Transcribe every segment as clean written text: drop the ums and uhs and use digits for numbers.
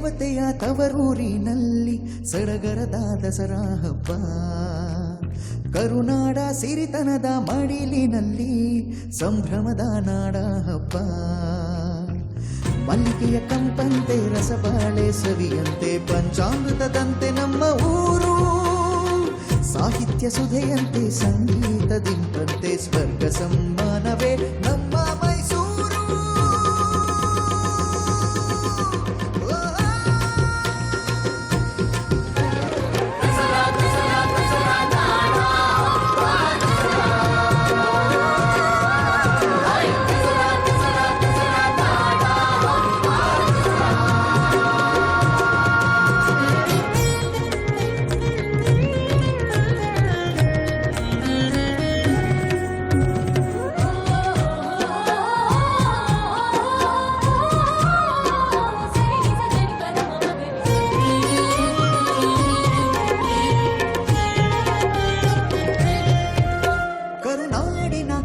ದೇವತೆಯ ತವರೂರಿನಲ್ಲಿ ಸಡಗರದ ದಸರಾ ಹಬ್ಬ. ಕರುನಾಡ ಸಿರಿತನದ ಮಡಿಲಿನಲ್ಲಿ ಸಂಭ್ರಮದ ನಾಡ ಹಬ್ಬ. ಮಲ್ಲಿಗೆಯ ಕಂಪಂತೆ ರಸಬಾಳೆ ಸವಿಯಂತೆ ಪಂಚಾಮೃತದಂತೆ ನಮ್ಮ ಊರು. ಸಾಹಿತ್ಯ ಸುಧೆಯಂತೆ ಸಂಗೀತದಿಂಪಂತೆ ಸ್ವರ್ಗ ಸಮ್ಮಾನವೇ ನಮ್ಮ ಮೈಸೂರು.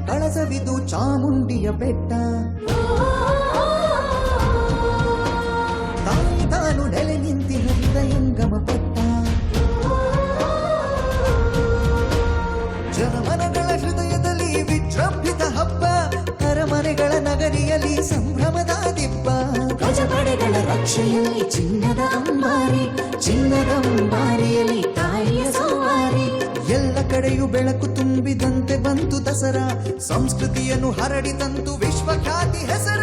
ಕಳಸವಿದು ಚಾಮುಂಡಿಯ ಬೆಟ್ಟ. ತಾನು ನೆಲೆ ನಿಂತಿನ ಹೃದಯಂಗಮ ಪಟ್ಟ. ಜನಮನಗಳ ಹೃದಯದಲ್ಲಿ ವಿಜೃಂಭಿತ ಹಬ್ಬ. ಅರಮನೆಗಳ ನಗರಿಯಲ್ಲಿ ಸಂಭ್ರಮದ ದಿಬ್ಬ. ಗಜಪಡೆಗಳ ರಕ್ಷೆಯಲ್ಲಿ ಚಿನ್ನದ ಅಂಬಾರಿ. ಚಿನ್ನದ ಅಂಬಾರಿಯಲ್ಲಿ ತಾಯಿಯ ಸವಾರಿ. ಎಲ್ಲ ಕಡೆಯೂ ಬೆಳಕು ತುಂಬಿದಂತೆ ಬಂತು ದಸರಾ. ಸಂಸ್ಕೃತಿಯನ್ನು ಹರಡಿದಂತು ವಿಶ್ವಖ್ಯಾತಿ ಹೆಸರ.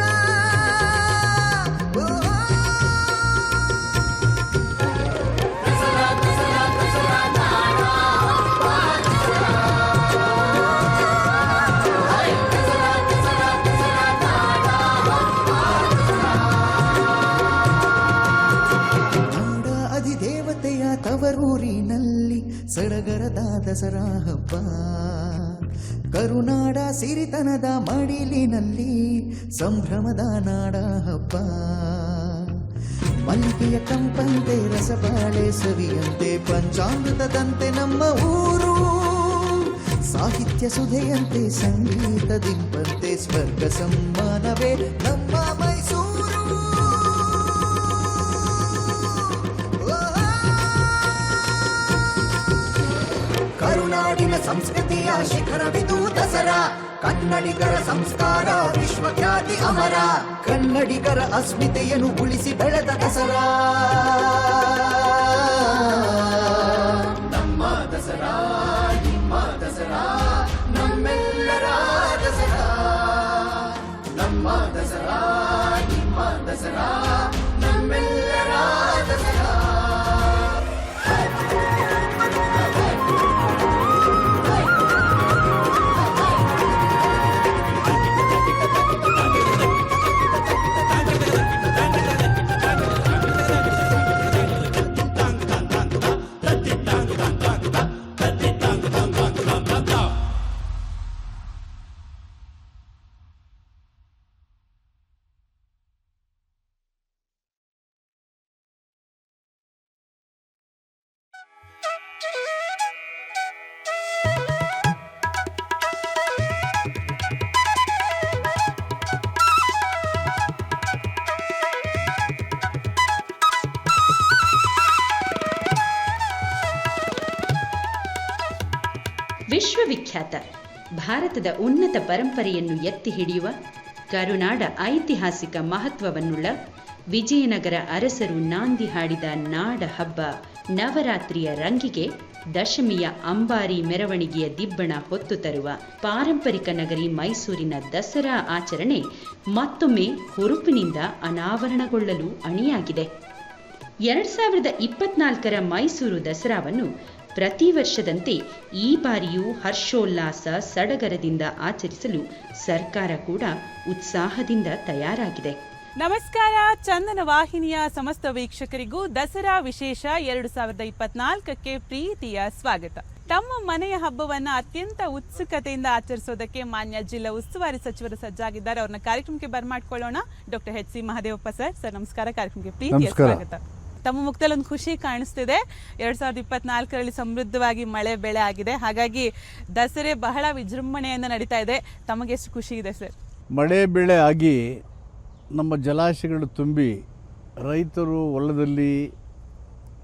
ಅಧಿದೇವತೆಯ ತವರೂರಿನಲ್ಲಿ ಸಡಗರದ ದಸರಾ ಹಬ್ಬ. ಕರುನಾಡ ಸಿರಿತನದ ಮಡಿಲಿನಲ್ಲಿ ಸಂಭ್ರಮದ ನಾಡ ಹಬ್ಬ. ಮಲ್ಲಿಗೆಯ ಕಂಪಂತೆ ರಸಬಾಳೆ ಸವಿಯಂತೆ ಪಂಚಾಮೃತದಂತೆ ನಮ್ಮ ಊರು. ಸಾಹಿತ್ಯ ಸುಧೆಯಂತೆ ಸಂಗೀತದಿಂಪಂತೆ ಸ್ವರ್ಗ ಸಮ್ಮಾನವೇ ನಮ್ಮ ಮೈಸೂರು. ಕರುನಾಡಿನ ಸಂಸ್ಕೃತಿಯ ಶಿಖರವಿದು ದಸರಾ. ಕನ್ನಡಿಗರ ಸಂಸ್ಕಾರ ವಿಶ್ವಖ್ಯಾತಿ ಅಮರ. ಕನ್ನಡಿಗರ ಅಸ್ಮಿತೆಯನ್ನು ಉಳಿಸಿ ಬೆಳೆದ ದಸರಾ. ನಮ್ಮ ದಸರಾ ನಿಮ್ಮ ದಸರಾ ನಮ್ಮೆಲ್ಲರ ದಸರಾ. ನಮ್ಮ ದಸರಾ ನಿಮ್ಮ ದಸರಾ ನಮ್ಮೆಲ್ಲರ ದಸರಾ. ವಿಶ್ವವಿಖ್ಯಾತ ಭಾರತದ ಉನ್ನತ ಪರಂಪರೆಯನ್ನು ಎತ್ತಿ ಹಿಡಿಯುವ ಕರುನಾಡ ಐತಿಹಾಸಿಕ ಮಹತ್ವವನ್ನುಳ್ಳ ವಿಜಯನಗರ ಅರಸರು ನಾಂದಿ ಹಾಡಿದ ನಾಡ ಹಬ್ಬ ನವರಾತ್ರಿಯ ರಂಗಿಗೆ ದಶಮಿಯ ಅಂಬಾರಿ ಮೆರವಣಿಗೆಯ ದಿಬ್ಬಣ ಹೊತ್ತು ತರುವ ಪಾರಂಪರಿಕ ನಗರಿ ಮೈಸೂರಿನ ದಸರಾ ಆಚರಣೆ ಮತ್ತೊಮ್ಮೆ ಹುರುಪಿನಿಂದ ಅನಾವರಣಗೊಳ್ಳಲು ಅಣಿಯಾಗಿದೆ. 2024ರ ಮೈಸೂರು ದಸರಾವನ್ನು ಪ್ರತಿ ವರ್ಷದಂತೆ ಈ ಬಾರಿಯೂ ಹರ್ಷೋಲ್ಲಾಸ ಸಡಗರದಿಂದ ಆಚರಿಸಲು ಸರ್ಕಾರ ಕೂಡ ಉತ್ಸಾಹದಿಂದ ತಯಾರಾಗಿದೆ. ನಮಸ್ಕಾರ. ಚಂದನ ವಾಹಿನಿಯ ಸಮಸ್ತ ವೀಕ್ಷಕರಿಗೂ ದಸರಾ ವಿಶೇಷ 2024ಕ್ಕೆ ಪ್ರೀತಿಯ ಸ್ವಾಗತ. ತಮ್ಮ ಮನೆಯ ಹಬ್ಬವನ್ನ ಅತ್ಯಂತ ಉತ್ಸುಕತೆಯಿಂದ ಆಚರಿಸೋದಕ್ಕೆ ಮಾನ್ಯ ಜಿಲ್ಲಾ ಉಸ್ತುವಾರಿ ಸಚಿವರು ಸಜ್ಜಾಗಿದ್ದಾರೆ. ಅವ್ರನ್ನ ಕಾರ್ಯಕ್ರಮಕ್ಕೆ ಬರ್ಮಾಡ್ಕೊಳ್ಳೋಣ. Doctor H C Mahadevappa sir. Sir ನಮಸ್ಕಾರ. ಕಾರ್ಯಕ್ರಮಕ್ಕೆ ಪ್ರೀತಿಯ ಸ್ವಾಗತ. ತಮ್ಮ ಮುಖದಲ್ಲಿ ಒಂದು ಖುಷಿ ಕಾಣಿಸ್ತಿದೆ. 2024ರಲ್ಲಿ ಸಮೃದ್ಧವಾಗಿ ಮಳೆ ಬೆಳೆ ಆಗಿದೆ. ಹಾಗಾಗಿ ದಸರೆ ಬಹಳ ವಿಜೃಂಭಣೆಯಿಂದ ನಡೀತಾ ಇದೆ. ತಮಗೆ ಎಷ್ಟು ಖುಷಿ ಇದೆ ಸರ್? ಮಳೆ ಬೆಳೆ ಆಗಿ ನಮ್ಮ ಜಲಾಶಯಗಳು ತುಂಬಿ ರೈತರು ಹೊಲದಲ್ಲಿ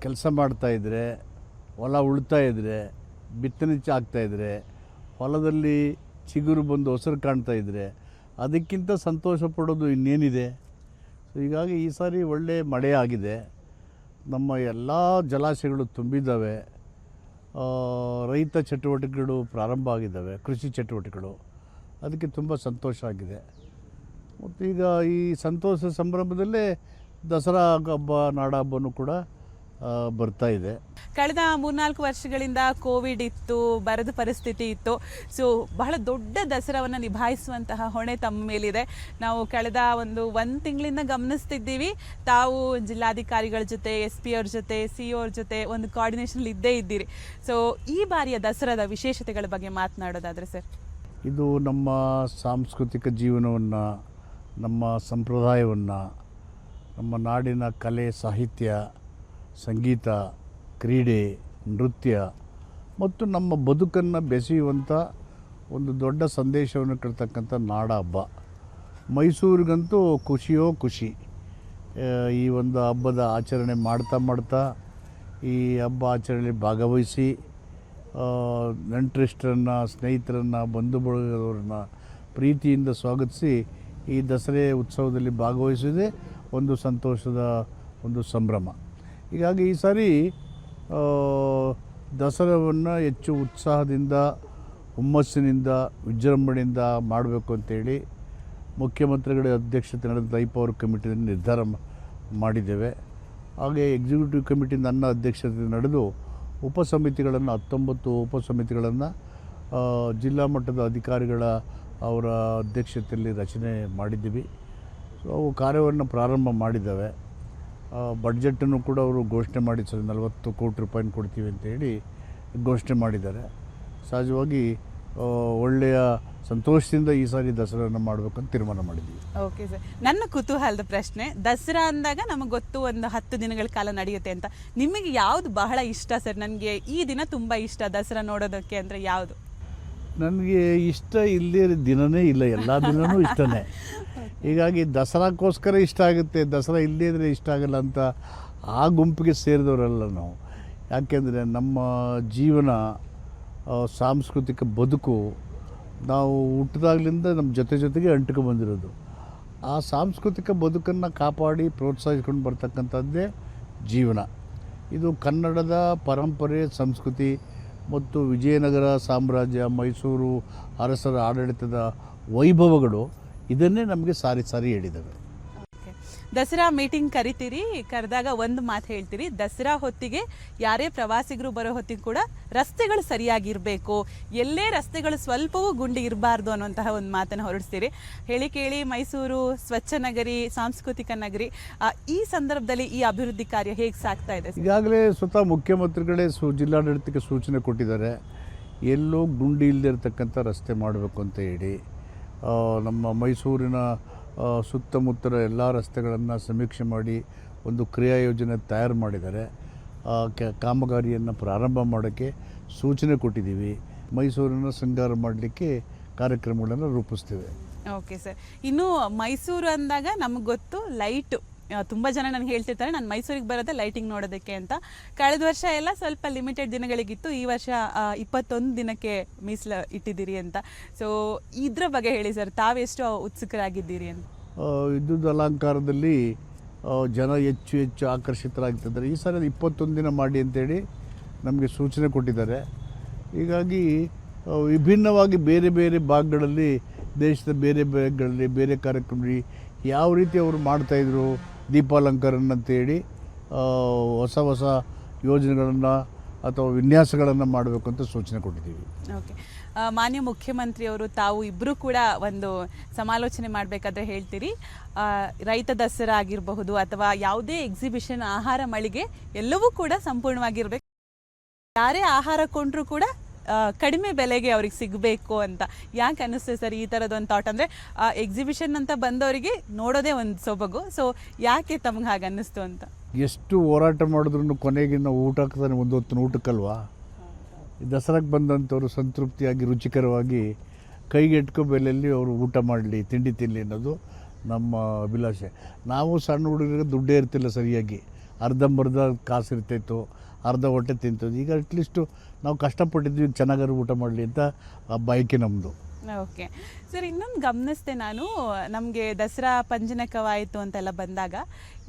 ಕೆಲಸ ಮಾಡ್ತಾಯಿದ್ರೆ, ಹೊಲ ಉಳ್ತಾ ಇದ್ದರೆ, ಬಿತ್ತನೆ ಆಗ್ತಾಯಿದ್ರೆ, ಹೊಲದಲ್ಲಿ ಚಿಗುರು ಬಂದು ಹಸಿರು ಕಾಣ್ತಾ ಇದ್ದರೆ ಅದಕ್ಕಿಂತ ಸಂತೋಷ ಪಡೋದು ಇನ್ನೇನಿದೆ. ಸೊ ಹೀಗಾಗಿ ಈ ಸಾರಿ ಒಳ್ಳೆ ಮಳೆ ಆಗಿದೆ, ನಮ್ಮ ಎಲ್ಲ ಜಲಾಶಯಗಳು ತುಂಬಿದ್ದಾವೆ, ರೈತ ಚಟುವಟಿಕೆಗಳು ಪ್ರಾರಂಭ ಆಗಿದ್ದಾವೆ, ಕೃಷಿ ಚಟುವಟಿಕೆಗಳು, ಅದಕ್ಕೆ ತುಂಬ ಸಂತೋಷ ಆಗಿದೆ. ಮತ್ತು ಈಗ ಈ ಸಂತೋಷ ಸಂಭ್ರಮದಲ್ಲೇ ದಸರಾ ಹಬ್ಬ, ನಾಡ ಹಬ್ಬನೂ ಕೂಡ ಬರ್ತಾ ಇದೆ. ಕಳೆದ 3-4 ವರ್ಷಗಳಿಂದ ಕೋವಿಡ್ ಇತ್ತು, ಬರದ ಪರಿಸ್ಥಿತಿ ಇತ್ತು. ಸೊ ಬಹಳ ದೊಡ್ಡ ದಸರಾವನ್ನು ನಿಭಾಯಿಸುವಂತಹ ಹೊಣೆ ತಮ್ಮ ಮೇಲಿದೆ. ನಾವು ಕಳೆದ ಒಂದು ತಿಂಗಳಿಂದ ಗಮನಿಸ್ತಿದ್ದೀವಿ, ತಾವು ಜಿಲ್ಲಾಧಿಕಾರಿಗಳ ಜೊತೆ, SP ಅವ್ರ ಜೊತೆ, CO ಅವ್ರ ಜೊತೆ ಒಂದು ಕೋಆರ್ಡಿನೇಷನ್ ಇದ್ದೇ ಇದ್ದೀರಿ. ಸೊ ಈ ಬಾರಿಯ ದಸರಾದ ವಿಶೇಷತೆಗಳ ಬಗ್ಗೆ ಮಾತನಾಡೋದಾದರೆ ಸರ್? ಇದು ನಮ್ಮ ಸಾಂಸ್ಕೃತಿಕ ಜೀವನವನ್ನು, ನಮ್ಮ ಸಂಪ್ರದಾಯವನ್ನು, ನಮ್ಮ ನಾಡಿನ ಕಲೆ, ಸಾಹಿತ್ಯ, ಸಂಗೀತ, ಕ್ರೀಡೆ, ನೃತ್ಯ ಮತ್ತು ನಮ್ಮ ಬದುಕನ್ನು ಬೆಸೆಯುವಂಥ ಒಂದು ದೊಡ್ಡ ಸಂದೇಶವನ್ನು ಕೊಡ್ತಕ್ಕಂಥ ನಾಡ ಹಬ್ಬ. ಮೈಸೂರಿಗಂತೂ ಖುಷಿಯೋ ಖುಷಿ. ಈ ಒಂದು ಹಬ್ಬದ ಆಚರಣೆ ಮಾಡ್ತಾ ಈ ಹಬ್ಬ ಆಚರಣೆಯಲ್ಲಿ ಭಾಗವಹಿಸಿ ನೆಂಟರಿಷ್ಟರನ್ನು, ಸ್ನೇಹಿತರನ್ನು, ಬಂಧು ಬಳಗದವ್ರನ್ನ ಪ್ರೀತಿಯಿಂದ ಸ್ವಾಗತಿಸಿ ಈ ದಸರೆ ಉತ್ಸವದಲ್ಲಿ ಭಾಗವಹಿಸೋದೇ ಒಂದು ಸಂತೋಷದ ಒಂದು ಸಂಭ್ರಮ. ಹೀಗಾಗಿ ಈ ಸಾರಿ ದಸರಾವನ್ನು ಹೆಚ್ಚು ಉತ್ಸಾಹದಿಂದ, ಹುಮ್ಮಸ್ಸಿನಿಂದ, ವಿಜೃಂಭಣೆಯಿಂದ ಮಾಡಬೇಕು ಅಂತೇಳಿ ಮುಖ್ಯಮಂತ್ರಿಗಳ ಅಧ್ಯಕ್ಷತೆ ನಡೆದ ಹೈಪವರ್ ಕಮಿಟಿಯಲ್ಲಿ ನಿರ್ಧಾರ ಮಾಡಿದ್ದೇವೆ. ಹಾಗೆ ಎಕ್ಸಿಕ್ಯೂಟಿವ್ ಕಮಿಟಿ ನನ್ನ ಅಧ್ಯಕ್ಷತೆ ನಡೆದು ಉಪಸಮಿತಿಗಳನ್ನು 19 ಉಪಸಮಿತಿಗಳನ್ನು ಜಿಲ್ಲಾ ಮಟ್ಟದ ಅಧಿಕಾರಿಗಳ ಅವರ ಅಧ್ಯಕ್ಷತೆಯಲ್ಲಿ ರಚನೆ ಮಾಡಿದ್ದೀವಿ. ಸೊ ಅವು ಕಾರ್ಯವನ್ನು ಪ್ರಾರಂಭ ಮಾಡಿದ್ದಾವೆ. ಬಡ್ಜೆಟನ್ನು ಕೂಡ ಅವರು ಘೋಷಣೆ ಮಾಡಿ 40 ಕೋಟಿ ರೂಪಾಯಿನ ಕೊಡ್ತೀವಿ ಅಂತೇಳಿ ಘೋಷಣೆ ಮಾಡಿದ್ದಾರೆ. ಸಹಜವಾಗಿ ಒಳ್ಳೆಯ ಸಂತೋಷದಿಂದ ಈ ಸಾರಿ ದಸರಾನ ಮಾಡಬೇಕಂತ ತೀರ್ಮಾನ ಮಾಡಿದ್ದೀವಿ. ಓಕೆ ಸರ್, ನನ್ನ ಕುತೂಹಲದ ಪ್ರಶ್ನೆ, ದಸರಾ ಅಂದಾಗ ನಮಗೆ ಗೊತ್ತು ಒಂದು 10 ದಿನಗಳ ಕಾಲ ನಡೆಯುತ್ತೆ ಅಂತ. ನಿಮಗೆ ಯಾವುದು ಬಹಳ ಇಷ್ಟ ಸರ್? ನನಗೆ ಈ ದಿನ ತುಂಬ ಇಷ್ಟ ದಸರಾ ನೋಡೋದಕ್ಕೆ ಅಂದರೆ ಯಾವುದು? ನನಗೆ ಇಷ್ಟ ಇಲ್ಲದೇ ದಿನವೇ ಇಲ್ಲ, ಎಲ್ಲ ದಿನವೂ ಇಷ್ಟನೇ. ಹೀಗಾಗಿ ದಸರಾಕ್ಕೋಸ್ಕರ ಇಷ್ಟ ಆಗುತ್ತೆ, ದಸರಾ ಇಲ್ಲದೇ ಇದ್ದರೆ ಇಷ್ಟ ಆಗಲ್ಲ ಅಂತ ಆ ಗುಂಪಿಗೆ ಸೇರಿದವರಲ್ಲ ನಾವು. ಯಾಕೆಂದರೆ ನಮ್ಮ ಜೀವನ, ಸಾಂಸ್ಕೃತಿಕ ಬದುಕು ನಾವು ಹುಟ್ಟಿದಾಗಲಿಂದ ನಮ್ಮ ಜೊತೆಗೆ ಅಂಟಿಕೊಂಡು ಬಂದಿರೋದು. ಆ ಸಾಂಸ್ಕೃತಿಕ ಬದುಕನ್ನು ಕಾಪಾಡಿ ಪ್ರೋತ್ಸಾಹಿಸ್ಕೊಂಡು ಬರ್ತಕ್ಕಂಥದ್ದೇ ಜೀವನ. ಇದು ಕನ್ನಡದ ಪರಂಪರೆ, ಸಂಸ್ಕೃತಿ ಮತ್ತು ವಿಜಯನಗರ ಸಾಮ್ರಾಜ್ಯ, ಮೈಸೂರು ಅರಸರ ಆಡಳಿತದ ವೈಭವಗಳು ಇದನ್ನೇ ನಮಗೆ ಸಾರಿ ಹೇಳಿದ್ದಾವೆ. ದಸರಾ ಮೀಟಿಂಗ್ ಕರಿತೀರಿ, ಕರೆದಾಗ ಒಂದು ಮಾತು ಹೇಳ್ತೀರಿ, ದಸರಾ ಹೊತ್ತಿಗೆ ಯಾರೇ ಪ್ರವಾಸಿಗರು ಬರೋ ಹೊತ್ತಿಗೆ ಕೂಡ ರಸ್ತೆಗಳು ಸರಿಯಾಗಿರಬೇಕು, ಎಲ್ಲೇ ರಸ್ತೆಗಳು ಸ್ವಲ್ಪವೂ ಗುಂಡಿ ಇರಬಾರ್ದು ಅನ್ನುವಂತಹ ಒಂದು ಮಾತನ್ನು ಹೊರಡಿಸ್ತೀರಿ. ಹೇಳಿ ಕೇಳಿ ಮೈಸೂರು ಸ್ವಚ್ಛ ನಗರಿ, ಸಾಂಸ್ಕೃತಿಕ ನಗರಿ. ಈ ಸಂದರ್ಭದಲ್ಲಿ ಈ ಅಭಿವೃದ್ಧಿ ಕಾರ್ಯ ಹೇಗೆ ಸಾಗ್ತಾ ಇದೆ? ಈಗಾಗಲೇ ಸ್ವತಃ ಮುಖ್ಯಮಂತ್ರಿಗಳೇ ಜಿಲ್ಲಾಡಳಿತಕ್ಕೆ ಸೂಚನೆ ಕೊಟ್ಟಿದ್ದಾರೆ, ಎಲ್ಲೂ ಗುಂಡಿ ಇಲ್ಲದೆ ಇರತಕ್ಕಂಥ ರಸ್ತೆ ಮಾಡಬೇಕು ಅಂತ ಹೇಳಿ. ನಮ್ಮ ಮೈಸೂರಿನ ಸುತ್ತಮುತ್ತಲ ಎಲ್ಲ ರಸ್ತೆಗಳನ್ನು ಸಮೀಕ್ಷೆ ಮಾಡಿ ಒಂದು ಕ್ರಿಯಾ ಯೋಜನೆ ತಯಾರು ಮಾಡಿದ್ದಾರೆ. ಕಾಮಗಾರಿಯನ್ನು ಪ್ರಾರಂಭ ಮಾಡೋಕ್ಕೆ ಸೂಚನೆ ಕೊಟ್ಟಿದ್ದೀವಿ. ಮೈಸೂರನ್ನು ಶೃಂಗಾರ ಮಾಡಲಿಕ್ಕೆ ಕಾರ್ಯಕ್ರಮಗಳನ್ನು ರೂಪಿಸ್ತೇವೆ. ಓಕೆ ಸರ್, ಇನ್ನು ಮೈಸೂರು ಅಂದಾಗ ನಮಗೆ ಗೊತ್ತು ಲೈಟು. ತುಂಬ ಜನ ನನಗೆ ಹೇಳ್ತಿರ್ತಾರೆ, ನಾನು ಮೈಸೂರಿಗೆ ಬರೋದೇ ಲೈಟಿಂಗ್ ನೋಡೋದಕ್ಕೆ ಅಂತ. ಕಳೆದ ವರ್ಷ ಎಲ್ಲ ಸ್ವಲ್ಪ ಲಿಮಿಟೆಡ್ ದಿನಗಳಿಗಿತ್ತು, ಈ ವರ್ಷ 21 ದಿನಕ್ಕೆ ಮೀಸಲು ಇಟ್ಟಿದ್ದೀರಿ ಅಂತ. ಸೊ ಇದ್ರ ಬಗ್ಗೆ ಹೇಳಿ ಸರ್, ತಾವೆಷ್ಟು ಉತ್ಸುಕರಾಗಿದ್ದೀರಿ ಅಂತ? ವಿದ್ಯುತ್ ಅಲಂಕಾರದಲ್ಲಿ ಜನ ಹೆಚ್ಚು ಆಕರ್ಷಿತರಾಗ್ತಿದ್ದಾರೆ. ಈ ಸಾರಿ 21 ದಿನ ಮಾಡಿ ಅಂತೇಳಿ ನಮಗೆ ಸೂಚನೆ ಕೊಟ್ಟಿದ್ದಾರೆ. ಹೀಗಾಗಿ ವಿಭಿನ್ನವಾಗಿ ಬೇರೆ ಬೇರೆ ಭಾಗಗಳಲ್ಲಿ, ದೇಶದ ಬೇರೆ ಭಾಗಗಳಲ್ಲಿ, ಬೇರೆ ಕಾರ್ಯಕ್ರಮದಲ್ಲಿ ಯಾವ ರೀತಿ ಅವರು ಮಾಡ್ತಾಯಿದ್ರು ದೀಪಾಲಂಕಾರನ ಅಂತೇಳಿ ಹೊಸ ಯೋಜನೆಗಳನ್ನು ಅಥವಾ ವಿನ್ಯಾಸಗಳನ್ನು ಮಾಡಬೇಕು ಅಂತ ಸೂಚನೆ ಕೊಟ್ಟಿದ್ದೀವಿ. ಓಕೆ, ಮಾನ್ಯ ಮುಖ್ಯಮಂತ್ರಿಯವರು ತಾವು ಇಬ್ಬರು ಕೂಡ ಒಂದು ಸಮಾಲೋಚನೆ ಮಾಡಬೇಕಾದ್ರೆ ಹೇಳ್ತೀರಿ, ರೈತ ದಸರಾ ಆಗಿರಬಹುದು ಅಥವಾ ಯಾವುದೇ ಎಕ್ಸಿಬಿಷನ್, ಆಹಾರ ಮಳಿಗೆ ಎಲ್ಲವೂ ಕೂಡ ಸಂಪೂರ್ಣವಾಗಿರ್ಬೇಕು, ಯಾರೇ ಆಹಾರ ಕೊಂಡ್ರೂ ಕೂಡ ಕಡಿಮೆ ಬೆಲೆಗೆ ಅವ್ರಿಗೆ ಸಿಗಬೇಕು ಅಂತ. ಯಾಕೆ ಅನ್ನಿಸ್ತದೆ ಸರ್ ಈ ಥರದೊಂದು ಥಾಟ್? ಅಂದರೆ ಎಕ್ಸಿಬಿಷನ್ ಅಂತ ಬಂದವರಿಗೆ ನೋಡೋದೇ ಒಂದು ಸೊಬಗು. ಸೊ ಯಾಕೆ ತಮ್ಗೆ ಹಾಗೆ ಅನ್ನಿಸ್ತು ಅಂತ? ಎಷ್ಟು ಹೋರಾಟ ಮಾಡಿದ್ರು ಕೊನೆಗೆ ನಾವು ಊಟಕ್ಕೆ ಒಂದು ಹೊತ್ತಿನ ಊಟಕ್ಕಲ್ವಾ. ದಸರಾಕ್ಕೆ ಬಂದಂಥವ್ರು ಸಂತೃಪ್ತಿಯಾಗಿ ರುಚಿಕರವಾಗಿ ಕೈಗೆಟ್ಕೋ ಬೆಲೆಯಲ್ಲಿ ಅವರು ಊಟ ಮಾಡಲಿ, ತಿಂಡಿ ತಿನ್ನಲಿ ಅನ್ನೋದು ನಮ್ಮ ಅಭಿಲಾಷೆ. ನಾವು ಸಣ್ಣ ಹುಡುಗರಿಗೆ ದುಡ್ಡೇ ಇರ್ತಿಲ್ಲ ಸರಿಯಾಗಿ, ಅರ್ಧಂಬರ್ಧ ಕಾಸು ಇರ್ತಾಯಿತ್ತು, ಅರ್ಧ ಹೊಟ್ಟೆ ತಿಂತದ್ದು. ಈಗ ಅಟ್ಲೀಸ್ಟು ನಾವು ಕಷ್ಟಪಟ್ಟಿದ್ವಿ, ಚೆನ್ನಾಗಾರು ಊಟ ಮಾಡಲಿ ಅಂತ ಆ ಬಯಕೆ ನಮ್ಮದು. ಓಕೆ ಸರ್, ಇನ್ನೊಂದು ಗಮನಿಸಿದೆ ನಾನು, ನಮಗೆ ದಸರಾ ಪಂಜಿನ ಕವಾಯಿತು ಅಂತೆಲ್ಲ ಬಂದಾಗ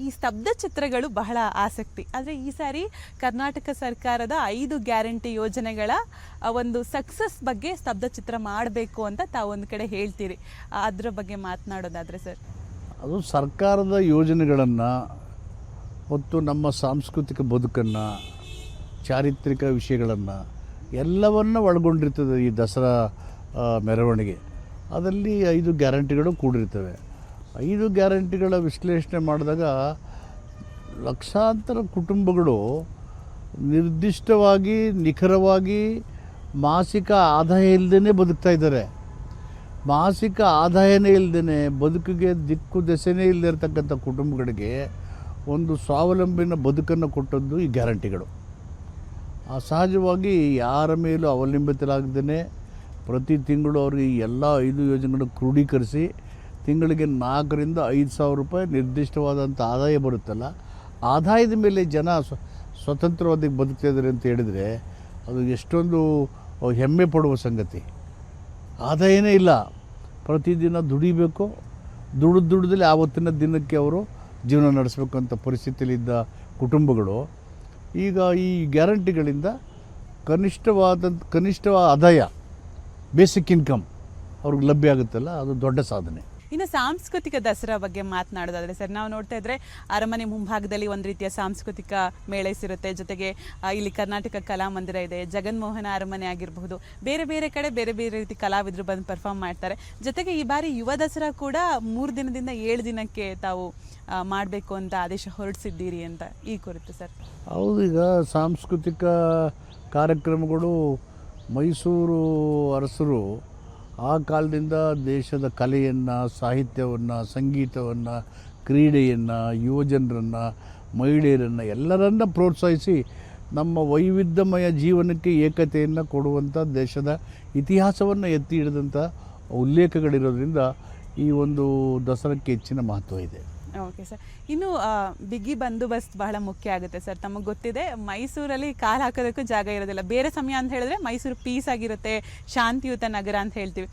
ಈ ಸ್ತಬ್ಧ ಚಿತ್ರಗಳು ಬಹಳ ಆಸಕ್ತಿ. ಆದರೆ ಈ ಸಾರಿ ಕರ್ನಾಟಕ ಸರ್ಕಾರದ 5 ಗ್ಯಾರಂಟಿ ಯೋಜನೆಗಳ ಒಂದು ಸಕ್ಸಸ್ ಬಗ್ಗೆ ಸ್ತಬ್ಧ ಚಿತ್ರ ಮಾಡಬೇಕು ಅಂತ ತಾವು ಒಂದು ಕಡೆ ಹೇಳ್ತೀರಿ. ಅದರ ಬಗ್ಗೆ ಮಾತನಾಡೋದಾದರೆ ಸರ್? ಅದು ಸರ್ಕಾರದ ಯೋಜನೆಗಳನ್ನು ಮತ್ತು ನಮ್ಮ ಸಾಂಸ್ಕೃತಿಕ ಬದುಕನ್ನು, ಚಾರಿತ್ರಿಕ ವಿಷಯಗಳನ್ನು ಎಲ್ಲವನ್ನು ಒಳಗೊಂಡಿರ್ತದೆ ಈ ದಸರಾ ಮೆರವಣಿಗೆ. ಅದರಲ್ಲಿ 5 ಗ್ಯಾರಂಟಿಗಳು ಕೂಡಿರ್ತವೆ. 5 ಗ್ಯಾರಂಟಿಗಳ ವಿಶ್ಲೇಷಣೆ ಮಾಡಿದಾಗ ಲಕ್ಷಾಂತರ ಕುಟುಂಬಗಳು ನಿರ್ದಿಷ್ಟವಾಗಿ, ನಿಖರವಾಗಿ ಮಾಸಿಕ ಆದಾಯ ಇಲ್ಲದೇ ಬದುಕ್ತಾ ಇದ್ದಾರೆ. ಮಾಸಿಕ ಆದಾಯನೇ ಇಲ್ಲದೇ, ಬದುಕಿಗೆ ದಿಕ್ಕು ದೆಸೆನೇ ಇಲ್ಲದೇ ಇರತಕ್ಕಂಥ ಕುಟುಂಬಗಳಿಗೆ ಒಂದು ಸ್ವಾವಲಂಬಿನ ಬದುಕನ್ನು ಕೊಟ್ಟದ್ದು ಈ ಗ್ಯಾರಂಟಿಗಳು. ಸಹಜವಾಗಿ ಯಾರ ಮೇಲೂ ಅವಲಂಬಿತರಾಗದೇ ಪ್ರತಿ ತಿಂಗಳು ಅವ್ರಿಗೆ ಎಲ್ಲ 5 ಯೋಜನೆಗಳನ್ನು ಕ್ರೋಢೀಕರಿಸಿ ತಿಂಗಳಿಗೆ 4,000 ರಿಂದ 5,000 ರೂಪಾಯಿ ನಿರ್ದಿಷ್ಟವಾದಂಥ ಆದಾಯ ಬರುತ್ತಲ್ಲ, ಆದಾಯದ ಮೇಲೆ ಜನ ಸ್ವತಂತ್ರವಾಗಿ ಬದುಕ್ತಾ ಇದ್ದಾರೆ ಅಂತ ಹೇಳಿದರೆ ಅದು ಎಷ್ಟೊಂದು ಹೆಮ್ಮೆ ಪಡುವ ಸಂಗತಿ. ಆದಾಯನೇ ಇಲ್ಲ, ಪ್ರತಿದಿನ ದುಡಿಬೇಕು, ದುಡಿದಲ್ಲಿ ಆವತ್ತಿನ ದಿನಕ್ಕೆ ಅವರು ಜೀವನ ನಡೆಸಬೇಕಂತ ಪರಿಸ್ಥಿತಿಯಲ್ಲಿದ್ದ ಕುಟುಂಬಗಳು ಈಗ ಈ ಗ್ಯಾರಂಟಿಗಳಿಂದ ಕನಿಷ್ಠ ಆದಾಯ, ಬೇಸಿಕ್ ಇನ್ಕಮ್ ಅವ್ರಿಗೆ ಲಭ್ಯ ಆಗುತ್ತಲ್ಲ, ಅದು ದೊಡ್ಡ ಸಾಧನೆ. ಇನ್ನು ಸಾಂಸ್ಕೃತಿಕ ದಸರಾ ಬಗ್ಗೆ ಮಾತನಾಡೋದಾದರೆ ಸರ್, ನಾವು ನೋಡ್ತಾ ಇದ್ರೆ ಅರಮನೆ ಮುಂಭಾಗದಲ್ಲಿ ಒಂದು ರೀತಿಯ ಸಾಂಸ್ಕೃತಿಕ ಮೇಳೈಸಿರುತ್ತೆ. ಜೊತೆಗೆ ಇಲ್ಲಿ ಕರ್ನಾಟಕ ಕಲಾಮಂದಿರ ಇದೆ, ಜಗನ್ಮೋಹನ ಅರಮನೆ ಆಗಿರಬಹುದು, ಬೇರೆ ಬೇರೆ ಕಡೆ ಬೇರೆ ಬೇರೆ ರೀತಿ ಕಲಾವಿದರು ಬಂದು ಪರ್ಫಾರ್ಮ್ ಮಾಡ್ತಾರೆ. ಜೊತೆಗೆ ಈ ಬಾರಿ ಯುವ ದಸರಾ ಕೂಡ 3 ದಿನದಿಂದ 7 ದಿನಕ್ಕೆ ತಾವು ಮಾಡಬೇಕು ಅಂತ ಆದೇಶ ಹೊರಡಿಸಿದ್ದೀರಿ ಅಂತ, ಈ ಕುರಿತು ಸರ್? ಹೌದು, ಈಗ ಸಾಂಸ್ಕೃತಿಕ ಕಾರ್ಯಕ್ರಮಗಳು ಮೈಸೂರು ಅರಸರು ಆ ಕಾಲದಿಂದ ದೇಶದ ಕಲೆಯನ್ನು, ಸಾಹಿತ್ಯವನ್ನು, ಸಂಗೀತವನ್ನು, ಕ್ರೀಡೆಯನ್ನು, ಯುವಜನರನ್ನು, ಮಹಿಳೆಯರನ್ನು ಎಲ್ಲರನ್ನ ಪ್ರೋತ್ಸಾಹಿಸಿ ನಮ್ಮ ವೈವಿಧ್ಯಮಯ ಜೀವನಕ್ಕೆ ಏಕತೆಯನ್ನು ಕೊಡುವಂಥ ದೇಶದ ಇತಿಹಾಸವನ್ನು ಎತ್ತಿ ಹಿಡಿದಂಥ ಉಲ್ಲೇಖಗಳಿರೋದ್ರಿಂದ ಈ ಒಂದು ದಸರಾಕ್ಕೆ ಹೆಚ್ಚಿನ ಮಹತ್ವ ಇದೆ. ಓಕೆ ಸರ್, ಇನ್ನು ಬಿಗಿ ಬಂದೋಬಸ್ತ್ ಬಹಳ ಮುಖ್ಯ ಆಗುತ್ತೆ ಸರ್. ತಮಗೆ ಗೊತ್ತಿದೆ, ಮೈಸೂರಲ್ಲಿ ಕಾಲು ಹಾಕೋದಕ್ಕೂ ಜಾಗ ಇರೋದಿಲ್ಲ. ಬೇರೆ ಸಮಯ ಅಂತ ಹೇಳಿದ್ರೆ ಮೈಸೂರು ಪೀಸ್ ಆಗಿರುತ್ತೆ, ಶಾಂತಿಯುತ ನಗರ ಅಂತ ಹೇಳ್ತೀವಿ.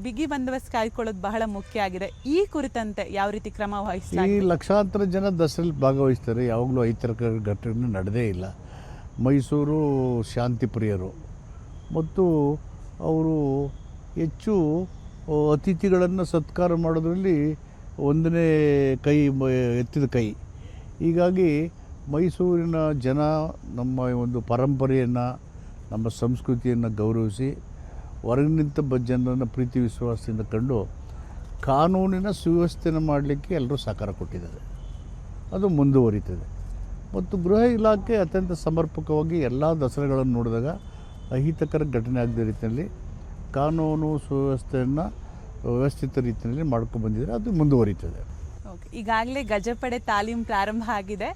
ಬಿಗಿ ಬಂದೋಬಸ್ತ್ ಕಾಯ್ಕೊಳ್ಳೋದು ಬಹಳ ಮುಖ್ಯ ಆಗಿದೆ. ಈ ಕುರಿತಂತೆ ಯಾವ ರೀತಿ ಕ್ರಮ ವಹಿಸ್ತಾರೆ? ಈ ಲಕ್ಷಾಂತರ ಜನ ದಸರಲ್ಲಿ ಭಾಗವಹಿಸ್ತಾರೆ, ಯಾವಾಗಲೂ ಐತರಕ ಘಟನೆ ನಡೆದೇ ಇಲ್ಲ. ಮೈಸೂರು ಶಾಂತಿ ಪ್ರಿಯರು ಮತ್ತು ಅವರು ಹೆಚ್ಚು ಅತಿಥಿಗಳನ್ನು ಸತ್ಕಾರ ಮಾಡೋದ್ರಲ್ಲಿ ಒಂದನೇ ಕೈ ಎತ್ತಿದ ಕೈ. ಹೀಗಾಗಿ ಮೈಸೂರಿನ ಜನ ನಮ್ಮ ಒಂದು ಪರಂಪರೆಯನ್ನು, ನಮ್ಮ ಸಂಸ್ಕೃತಿಯನ್ನು ಗೌರವಿಸಿ ಹೊರಗಿನಿಂದ ಜನರನ್ನು ಪ್ರೀತಿ ವಿಶ್ವಾಸದಿಂದ ಕಂಡು ಕಾನೂನಿನ ಸುವ್ಯವಸ್ಥೆಯನ್ನು ಮಾಡಲಿಕ್ಕೆ ಎಲ್ಲರೂ ಸಹಕಾರ ಕೊಟ್ಟಿದ್ದಾರೆ. ಅದು ಮುಂದುವರಿತದೆ. ಮತ್ತು ಗೃಹ ಇಲಾಖೆ ಅತ್ಯಂತ ಸಮರ್ಪಕವಾಗಿ ಎಲ್ಲ ದಸರಾಗಳನ್ನು ನೋಡಿದಾಗ ಅಹಿತಕರ ಘಟನೆ ಆಗದ ರೀತಿಯಲ್ಲಿ ಕಾನೂನು ಸುವ್ಯವಸ್ಥೆಯನ್ನು ವ್ಯವಸ್ಥಿತ ರೀತಿಯಲ್ಲಿ ಮಾಡ್ಕೊಂಡು ಬಂದಿದ್ದಾರೆ. ಅದು ಮುಂದುವರಿತದೆ. ಓಕೆ, ಈಗಾಗಲೇ ಗಜಪಡೆ ತಾಲೀಮ್ ಪ್ರಾರಂಭ ಆಗಿದೆ.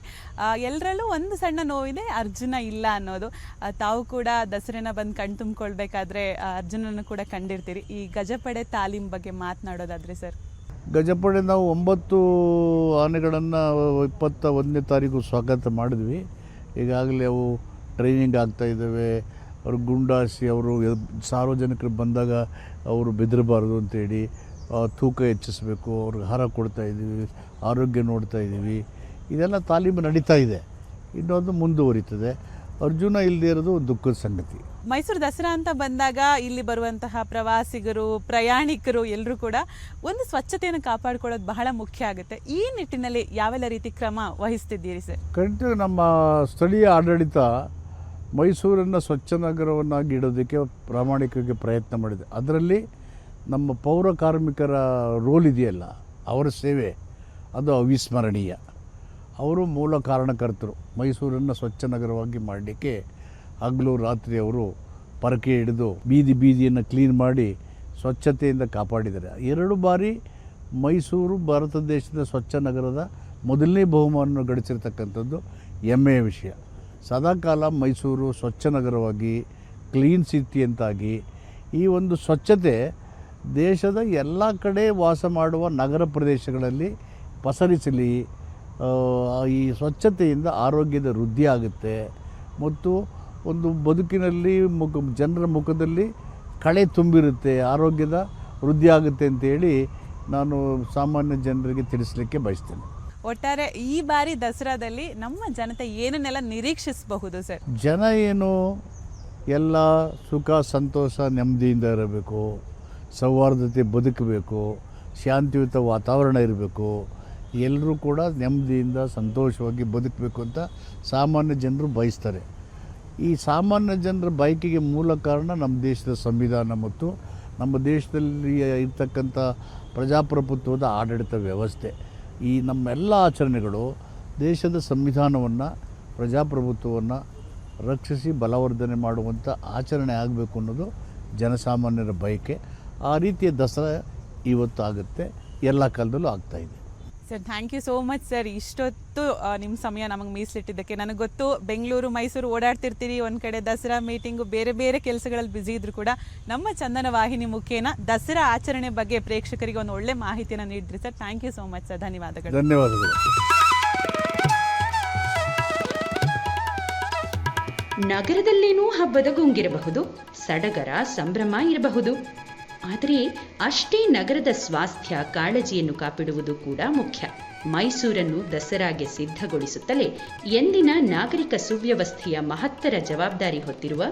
ಎಲ್ಲರಲ್ಲೂ ಒಂದು ಸಣ್ಣ ನೋವಿದೆ, ಅರ್ಜುನ ಇಲ್ಲ ಅನ್ನೋದು. ತಾವು ಕೂಡ ದಸರೆನ ಬಂದು ಕಣ್ ತುಂಬಿಕೊಳ್ಬೇಕಾದ್ರೆ ಅರ್ಜುನನ್ನು ಕೂಡ ಕಂಡಿರ್ತೀರಿ. ಈ ಗಜಪಡೆ ತಾಲೀಮ್ ಬಗ್ಗೆ ಮಾತನಾಡೋದಾದರೆ ಸರ್? ಗಜಪಡೆ ನಾವು 9 ಆನೆಗಳನ್ನು 21ನೇ ತಾರೀಕು ಸ್ವಾಗತ ಮಾಡಿದ್ವಿ. ಈಗಾಗಲೇ ಅವು ಟ್ರೈನಿಂಗ್ ಆಗ್ತಾಯಿದ್ದಾವೆ. ಅವರು ಗುಂಡಾಸಿ, ಅವರು ಸಾರ್ವಜನಿಕರು ಬಂದಾಗ ಅವರು ಬೆದರಬಾರ್ದು ಅಂತೇಳಿ ತೂಕ ಹೆಚ್ಚಿಸಬೇಕು, ಅವ್ರಿಗೆ ಆಹಾರ ಕೊಡ್ತಾಯಿದ್ದೀವಿ, ಆರೋಗ್ಯ ನೋಡ್ತಾಯಿದ್ದೀವಿ. ಇದೆಲ್ಲ ತಾಲೀಮು ನಡೀತಾ ಇದೆ, ಇನ್ನೊಂದು ಮುಂದುವರಿತದೆ. ಅರ್ಜುನ ಇಲ್ಲದೆ ಇರೋದು ದುಃಖದ ಸಂಗತಿ. ಮೈಸೂರು ದಸರಾ ಅಂತ ಬಂದಾಗ ಇಲ್ಲಿ ಬರುವಂತಹ ಪ್ರವಾಸಿಗರು, ಪ್ರಯಾಣಿಕರು ಎಲ್ಲರೂ ಕೂಡ ಒಂದು ಸ್ವಚ್ಛತೆಯನ್ನು ಕಾಪಾಡಿಕೊಳ್ಳೋದು ಬಹಳ ಮುಖ್ಯ ಆಗುತ್ತೆ. ಈ ನಿಟ್ಟಿನಲ್ಲಿ ಯಾವೆಲ್ಲ ರೀತಿ ಕ್ರಮ ವಹಿಸ್ತಿದ್ದೀರಿ ಸರ್? ಖಂಡಿತ ನಮ್ಮ ಸ್ಥಳೀಯ ಆಡಳಿತ ಮೈಸೂರನ್ನು ಸ್ವಚ್ಛ ನಗರವನ್ನಾಗಿ ಇಡೋದಕ್ಕೆ ಪ್ರಾಮಾಣಿಕವಾಗಿ ಪ್ರಯತ್ನ ಮಾಡಿದೆ. ಅದರಲ್ಲಿ ನಮ್ಮ ಪೌರ ಕಾರ್ಮಿಕರ ರೋಲ್ ಇದೆಯಲ್ಲ, ಅವರ ಸೇವೆ ಅದು ಅವಿಸ್ಮರಣೀಯ. ಅವರು ಮೂಲ ಕಾರಣಕರ್ತರು. ಮೈಸೂರನ್ನು ಸ್ವಚ್ಛ ನಗರವಾಗಿ ಮಾಡಲಿಕ್ಕೆ ಹಗಲು ರಾತ್ರಿ ಅವರು ಪರಕೆ ಹಿಡಿದು ಬೀದಿಯನ್ನು ಕ್ಲೀನ್ ಮಾಡಿ ಸ್ವಚ್ಛತೆಯಿಂದ ಕಾಪಾಡಿದ್ದಾರೆ. 2 ಬಾರಿ ಮೈಸೂರು ಭಾರತ ದೇಶದ ಸ್ವಚ್ಛ ನಗರದ ಮೊದಲನೇ ಬಹುಮಾನವನ್ನು ಗಳಿಸಿರ್ತಕ್ಕಂಥದ್ದು ಹೆಮ್ಮೆಯ ವಿಷಯ. ಸದಾಕಾಲ ಮೈಸೂರು ಸ್ವಚ್ಛ ನಗರವಾಗಿ, ಕ್ಲೀನ್ ಸಿಟಿ ಅಂತಾಗಿ, ಈ ಒಂದು ಸ್ವಚ್ಛತೆ ದೇಶದ ಎಲ್ಲ ಕಡೆ ವಾಸ ಮಾಡುವ ನಗರ ಪ್ರದೇಶಗಳಲ್ಲಿ ಪಸರಿಸಲಿ. ಈ ಸ್ವಚ್ಛತೆಯಿಂದ ಆರೋಗ್ಯದ ವೃದ್ಧಿ ಆಗುತ್ತೆ ಮತ್ತು ಒಂದು ಬದುಕಿನಲ್ಲಿ ಜನರ ಮುಖದಲ್ಲಿ ಕಳೆ ತುಂಬಿರುತ್ತೆ, ಆರೋಗ್ಯದ ವೃದ್ಧಿ ಆಗುತ್ತೆ ಅಂತೇಳಿ ನಾನು ಸಾಮಾನ್ಯ ಜನರಿಗೆ ತಿಳಿಸಲಿಕ್ಕೆ ಬಯಸ್ತೇನೆ. ಒಟ್ಟಾರೆ ಈ ಬಾರಿ ದಸರಾದಲ್ಲಿ ನಮ್ಮ ಜನತೆ ಏನನ್ನೆಲ್ಲ ನಿರೀಕ್ಷಿಸಬಹುದು ಸರ್? ಜನ ಏನು ಎಲ್ಲ ಸುಖ ಸಂತೋಷ ನೆಮ್ಮದಿಯಿಂದ ಇರಬೇಕು, ಸೌಹಾರ್ದತೆ ಬದುಕಬೇಕು, ಶಾಂತಿಯುತ ವಾತಾವರಣ ಇರಬೇಕು, ಎಲ್ಲರೂ ಕೂಡ ನೆಮ್ಮದಿಯಿಂದ ಸಂತೋಷವಾಗಿ ಬದುಕಬೇಕು ಅಂತ ಸಾಮಾನ್ಯ ಜನರು ಬಯಸ್ತಾರೆ. ಈ ಸಾಮಾನ್ಯ ಜನರ ಬಯಕೆಗೆ ಮೂಲ ಕಾರಣ ನಮ್ಮ ದೇಶದ ಸಂವಿಧಾನ ಮತ್ತು ನಮ್ಮ ದೇಶದಲ್ಲಿ ಇರ್ತಕ್ಕಂಥ ಪ್ರಜಾಪ್ರಭುತ್ವದ ಆಡಳಿತ ವ್ಯವಸ್ಥೆ. ಈ ನಮ್ಮೆಲ್ಲ ಆಚರಣೆಗಳು ದೇಶದ ಸಂವಿಧಾನವನ್ನು, ಪ್ರಜಾಪ್ರಭುತ್ವವನ್ನು ರಕ್ಷಿಸಿ ಬಲವರ್ಧನೆ ಮಾಡುವಂಥ ಆಚರಣೆ ಆಗಬೇಕು ಅನ್ನೋದು ಜನಸಾಮಾನ್ಯರ ಬಯಕೆ. ಆ ರೀತಿಯ ದಸರಾ ಇವತ್ತು ಆಗುತ್ತೆ, ಎಲ್ಲ ಕಾಲದಲ್ಲೂ ಆಗ್ತಾಯಿದೆ. Sir thank you so much sir. ಇಷ್ಟೊತ್ತು ನಿಮ್ಮ ಸಮಯ ನಮಗೆ ಮೀಸಲಿಟ್ಟಿದ್ದಕ್ಕೆ. ನನಗೆ ಗೊತ್ತು ಬೆಂಗಳೂರು ಮೈಸೂರು ಓಡಾಡ್ತಿರ್ತೀರಿ, ಒಂದು ಕಡೆ ದಸರಾ ಮೀಟಿಂಗು, ಬೇರೆ ಬೇರೆ ಕೆಲಸಗಳಲ್ಲಿ ಬ್ಯುಸಿ ಇದ್ದರೂ ಕೂಡ ನಮ್ಮ ಚಂದನ ವಾಹಿನಿ ಮುಖೇನ ದಸರಾ ಆಚರಣೆ ಬಗ್ಗೆ ಪ್ರೇಕ್ಷಕರಿಗೆ ಒಂದು ಒಳ್ಳೆ ಮಾಹಿತಿಯನ್ನು ನೀಡಿದ್ರಿ sir. Thank you so much sir. ಧನ್ಯವಾದಗಳು. ಧನ್ಯವಾದಗಳು. ನಗರದಲ್ಲೇನೂ ಹಬ್ಬದ ಗುಂಗಿರಬಹುದು, ಸಡಗರ ಸಂಭ್ರಮ ಇರಬಹುದು, ಆದರೆ ಅಷ್ಟೇ ನಗರದ ಸ್ವಾಸ್ಥ್ಯ ಕಾಳಜಿಯನ್ನು ಕಾಪಿಡುವುದು ಕೂಡ ಮುಖ್ಯ. ಮೈಸೂರನ್ನು ದಸರಾಗೆ ಸಿದ್ಧಗೊಳಿಸುತ್ತಲೇ ಎಂದಿನ ನಾಗರಿಕ ಸುವ್ಯವಸ್ಥೆಯ ಮಹತ್ತರ ಜವಾಬ್ದಾರಿ ಹೊತ್ತಿರುವ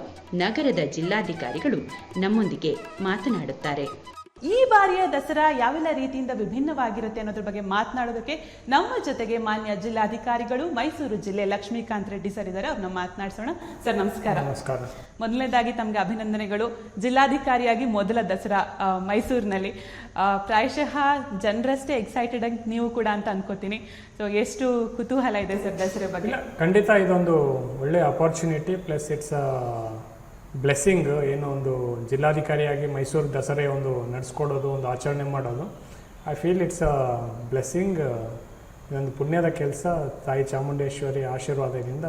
ನಗರದ ಜಿಲ್ಲಾಧಿಕಾರಿಗಳು ನಮ್ಮೊಂದಿಗೆ ಮಾತನಾಡುತ್ತಾರೆ. ಈ ಬಾರಿಯ ದಸರಾ ಯಾವೆಲ್ಲ ರೀತಿಯಿಂದ ವಿಭಿನ್ನವಾಗಿರುತ್ತೆ ಅನ್ನೋದ್ರ ಬಗ್ಗೆ ಮಾತನಾಡೋದಕ್ಕೆ ನಮ್ಮ ಜೊತೆಗೆ ಮಾನ್ಯ ಜಿಲ್ಲಾಧಿಕಾರಿಗಳು ಮೈಸೂರು ಜಿಲ್ಲೆ ಲಕ್ಷ್ಮೀಕಾಂತ್ ರೆಡ್ಡಿ ಸರ್ ಇದ್ದಾರೆ. ಅವ್ರನ್ನ ಮಾತನಾಡಿಸೋಣ. ಸರ್ ನಮಸ್ಕಾರ. ನಮಸ್ಕಾರ. ಮೊದಲನೇದಾಗಿ ತಮಗೆ ಅಭಿನಂದನೆಗಳು. ಜಿಲ್ಲಾಧಿಕಾರಿಯಾಗಿ ಮೊದಲ ದಸರಾ ಮೈಸೂರಿನಲ್ಲಿ. ಪ್ರಾಯಶಃ ಜನರಷ್ಟೇ ಎಕ್ಸೈಟೆಡ್ ಆಗಿ ನೀವು ಕೂಡ ಅಂತ ಅನ್ಕೋತೀನಿ. ಸೊ ಎಷ್ಟು ಕುತೂಹಲ ಇದೆ ಸರ್ ದಸರಾ ಬಗ್ಗೆ? ಖಂಡಿತ ಇದೊಂದು ಒಳ್ಳೆ ಅಪಾರ್ಚುನಿಟಿ, ಪ್ಲಸ್ ಇಟ್ಸ್ ಬ್ಲೆಸ್ಸಿಂಗ್. ಏನೋ ಒಂದು ಜಿಲ್ಲಾಧಿಕಾರಿಯಾಗಿ ಮೈಸೂರು ದಸರೆ ಒಂದು ನಡೆಸ್ಕೊಡೋದು, ಒಂದು ಆಚರಣೆ ಮಾಡೋದು, I feel it's a blessing. ಇದೊಂದು ಪುಣ್ಯದ ಕೆಲಸ. ತಾಯಿ ಚಾಮುಂಡೇಶ್ವರಿ ಆಶೀರ್ವಾದದಿಂದ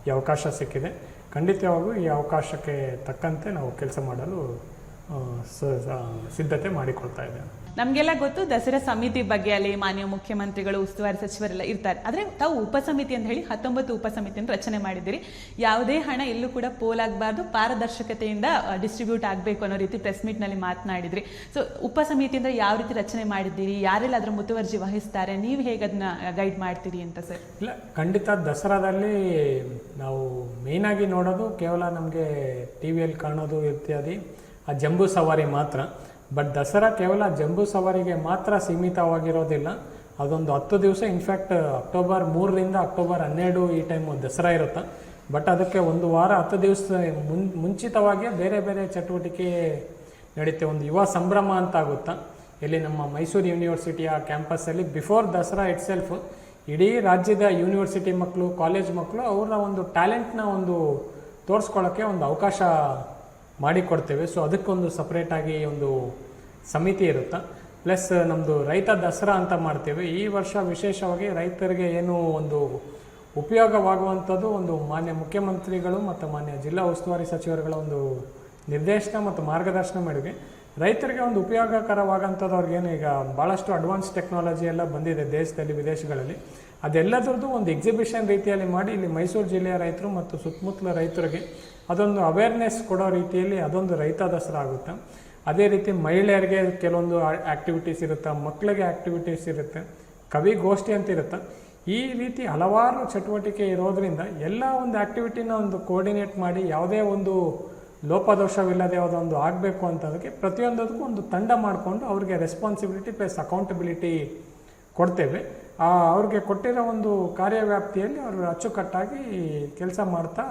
ಈ ಅವಕಾಶ ಸಿಕ್ಕಿದೆ. ಖಂಡಿತವಾಗೂ ಈ ಅವಕಾಶಕ್ಕೆ ತಕ್ಕಂತೆ ನಾವು ಕೆಲಸ ಮಾಡಲು ಸಿದ್ಧತೆ ಮಾಡಿಕೊಳ್ತಾ ಇದ್ದೇವೆ. ನಮಗೆಲ್ಲ ಗೊತ್ತು ದಸರಾ ಸಮಿತಿ ಬಗ್ಗೆ ಅಲ್ಲಿ ಮಾನ್ಯ ಮುಖ್ಯಮಂತ್ರಿಗಳು, ಉಸ್ತುವಾರಿ ಸಚಿವರೆಲ್ಲ ಇರ್ತಾರೆ. ಆದರೆ ತಾವು ಉಪಸಮಿತಿ ಅಂತ ಹೇಳಿ 19 ಉಪಸಮಿತಿಯನ್ನು ರಚನೆ ಮಾಡಿದ್ದೀರಿ. ಯಾವುದೇ ಹಣ ಎಲ್ಲೂ ಕೂಡ ಪೋಲಾಗಬಾರ್ದು, ಪಾರದರ್ಶಕತೆಯಿಂದ ಡಿಸ್ಟ್ರಿಬ್ಯೂಟ್ ಆಗಬೇಕು ಅನ್ನೋ ರೀತಿ ಪ್ರೆಸ್ ಮೀಟ್ನಲ್ಲಿ ಮಾತನಾಡಿದ್ರಿ. ಸೊ ಉಪಸಮಿತಿ ಅಂದರೆ ಯಾವ ರೀತಿ ರಚನೆ ಮಾಡಿದ್ದೀರಿ, ಯಾರೆಲ್ಲ ಅದರ ಮುತುವರ್ಜಿ ವಹಿಸ್ತಾರೆ, ನೀವು ಹೇಗೆ ಅದನ್ನ ಗೈಡ್ ಮಾಡ್ತೀರಿ ಅಂತ ಸರ್? ಇಲ್ಲ, ಖಂಡಿತ ದಸರಾದಲ್ಲಿ ನಾವು ಮೇಯ್ನಾಗಿ ನೋಡೋದು ಕೇವಲ ನಮಗೆ ಟಿ ವಿಯಲ್ಲಿ ಕಾಣೋದು ಇತ್ಯಾದಿ ಆ ಜಂಬೂ ಸವಾರಿ ಮಾತ್ರ. ಬಟ್ ದಸರಾ ಕೇವಲ ಜಂಬೂ ಸವಾರಿಗೆ ಮಾತ್ರ ಸೀಮಿತವಾಗಿರೋದಿಲ್ಲ. ಅದೊಂದು 10 ದಿವಸ, ಇನ್ಫ್ಯಾಕ್ಟ್ ಅಕ್ಟೋಬರ್ 3ರಿಂದ ಅಕ್ಟೋಬರ್ 12 ಈ ಟೈಮು ದಸರಾ ಇರುತ್ತೆ. ಬಟ್ ಅದಕ್ಕೆ ಒಂದು ವಾರ 10 ದಿವಸ ಮುಂಚಿತವಾಗಿ ಬೇರೆ ಬೇರೆ ಚಟುವಟಿಕೆ ನಡೀತೆ. ಒಂದು ಯುವ ಸಂಭ್ರಮ ಅಂತ ಆಗುತ್ತಾ, ಇಲ್ಲಿ ನಮ್ಮ ಮೈಸೂರು ಯೂನಿವರ್ಸಿಟಿಯ ಕ್ಯಾಂಪಸ್ಸಲ್ಲಿ ಬಿಫೋರ್ ದಸರಾ ಇಟ್ ಸೆಲ್ಫ್ ಇಡೀ ರಾಜ್ಯದ ಯೂನಿವರ್ಸಿಟಿ ಮಕ್ಕಳು, ಕಾಲೇಜ್ ಮಕ್ಕಳು ಅವರ ಒಂದು ಟ್ಯಾಲೆಂಟ್ನ ಒಂದು ತೋರಿಸ್ಕೊಳ್ಳೋಕ್ಕೆ ಒಂದು ಅವಕಾಶ ಮಾಡಿಕೊಡ್ತೇವೆ. ಸೊ ಅದಕ್ಕೊಂದು ಸಪ್ರೇಟಾಗಿ ಒಂದು ಸಮಿತಿ ಇರುತ್ತೆ. ಪ್ಲಸ್ ನಮ್ಮದು ರೈತ ದಸರಾ ಅಂತ ಮಾಡ್ತೇವೆ. ಈ ವರ್ಷ ವಿಶೇಷವಾಗಿ ರೈತರಿಗೆ ಏನು ಒಂದು ಉಪಯೋಗವಾಗುವಂಥದ್ದು, ಒಂದು ಮಾನ್ಯ ಮುಖ್ಯಮಂತ್ರಿಗಳು ಮತ್ತು ಮಾನ್ಯ ಜಿಲ್ಲಾ ಉಸ್ತುವಾರಿ ಸಚಿವರುಗಳ ಒಂದು ನಿರ್ದೇಶನ ಮತ್ತು ಮಾರ್ಗದರ್ಶನ ಮೇರೆಗೆ ರೈತರಿಗೆ ಒಂದು ಉಪಯೋಗಕರವಾಗಂಥದ್ದು. ಅವ್ರಿಗೇನು ಈಗ ಭಾಳಷ್ಟು ಅಡ್ವಾನ್ಸ್ ಟೆಕ್ನಾಲಜಿ ಎಲ್ಲ ಬಂದಿದೆ ದೇಶದಲ್ಲಿ, ವಿದೇಶಗಳಲ್ಲಿ. ಅದೆಲ್ಲದ್ರದ್ದು ಒಂದು ಎಕ್ಸಿಬಿಷನ್ ರೀತಿಯಲ್ಲಿ ಮಾಡಿ ಇಲ್ಲಿ ಮೈಸೂರು ಜಿಲ್ಲೆಯ ರೈತರು ಮತ್ತು ಸುತ್ತಮುತ್ತಲ ರೈತರಿಗೆ ಅದೊಂದು ಅವೇರ್ನೆಸ್ ಕೊಡೋ ರೀತಿಯಲ್ಲಿ ಅದೊಂದು ರೈತ ದಸರಾ ಆಗುತ್ತೆ. ಅದೇ ರೀತಿ ಮಹಿಳೆಯರಿಗೆ ಕೆಲವೊಂದು ಆ್ಯಕ್ಟಿವಿಟೀಸ್ ಇರುತ್ತೆ, ಮಕ್ಕಳಿಗೆ ಆ್ಯಕ್ಟಿವಿಟೀಸ್ ಇರುತ್ತೆ, ಕವಿಗೋಷ್ಠಿ ಅಂತ ಇರುತ್ತೆ. ಈ ರೀತಿ ಹಲವಾರು ಚಟುವಟಿಕೆ ಇರೋದ್ರಿಂದ ಎಲ್ಲ ಒಂದು ಆ್ಯಕ್ಟಿವಿಟಿನ ಒಂದು ಕೋರ್ಡಿನೇಟ್ ಮಾಡಿ ಯಾವುದೇ ಒಂದು ಲೋಪದೋಷವಿಲ್ಲದೆ ಯಾವುದೊಂದು ಆಗಬೇಕು ಅಂತದಕ್ಕೆ ಪ್ರತಿಯೊಂದಕ್ಕೂ ಒಂದು ತಂಡ ಮಾಡಿಕೊಂಡು ಅವ್ರಿಗೆ ರೆಸ್ಪಾನ್ಸಿಬಿಲಿಟಿ ಪ್ಲಸ್ ಅಕೌಂಟಬಿಲಿಟಿ ಕೊಡ್ತೇವೆ. ಅವ್ರಿಗೆ ಕೊಟ್ಟಿರೋ ಒಂದು ಕಾರ್ಯವ್ಯಾಪ್ತಿಯಲ್ಲಿ ಅವರು ಅಚ್ಚುಕಟ್ಟಾಗಿ ಕೆಲಸ ಮಾಡ್ತಾ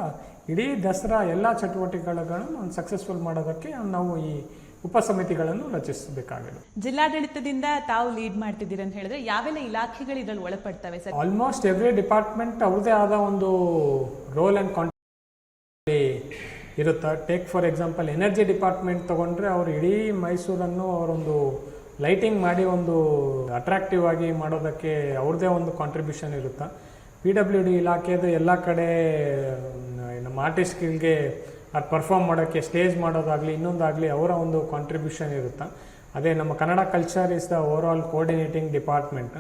ಇಡೀ ದಸರಾ ಎಲ್ಲ ಚಟುವಟಿಕೆಗಳನ್ನು ಒಂದು ಸಕ್ಸಸ್ಫುಲ್ ಮಾಡೋದಕ್ಕೆ ನಾವು ಈ ಉಪಸಮಿತಿಗಳನ್ನು ರಚಿಸಬೇಕಾಗಿದೆ. ಜಿಲ್ಲಾಡಳಿತದಿಂದ ತಾವು ಲೀಡ್ ಮಾಡ್ತಿದ್ದೀರಿ ಅಂತ ಹೇಳಿದ್ರೆ ಯಾವೆಲ್ಲ ಇಲಾಖೆಗಳು ಇದರಲ್ಲಿ ಒಳಪಡ್ತವೆ ಸರ್? ಆಲ್ಮೋಸ್ಟ್ ಎವ್ರಿ ಡಿಪಾರ್ಟ್ಮೆಂಟ್ ಅವ್ರದ್ದೇ ಆದ ಒಂದು ರೋಲ್ ಆ್ಯಂಡ್ ಕಾಂಟ್ರಿಬ್ಯೂಷನ್ ಇರುತ್ತೆ. Take for example energy department ತೊಗೊಂಡ್ರೆ ಅವರು ಇಡೀ ಮೈಸೂರನ್ನು ಅವರೊಂದು ಲೈಟಿಂಗ್ ಮಾಡಿ ಒಂದು ಅಟ್ರಾಕ್ಟಿವ್ ಆಗಿ ಮಾಡೋದಕ್ಕೆ ಅವ್ರದ್ದೇ ಒಂದು ಕಾಂಟ್ರಿಬ್ಯೂಷನ್ ಇರುತ್ತೆ. PWD ಇಲಾಖೆದು ಎಲ್ಲ ಕಡೆ ನಮ್ಮ ಆರ್ಟಿಸ್ಟ್ಗಳಿಗೆ ಅದು ಪರ್ಫಾರ್ಮ್ ಮಾಡೋಕ್ಕೆ ಸ್ಟೇಜ್ ಮಾಡೋದಾಗಲಿ ಇನ್ನೊಂದಾಗಲಿ ಅವರ ಒಂದು ಕಾಂಟ್ರಿಬ್ಯೂಷನ್ ಇರುತ್ತೆ. ಅದೇ ನಮ್ಮ Kannada culture is the over all coordinating department.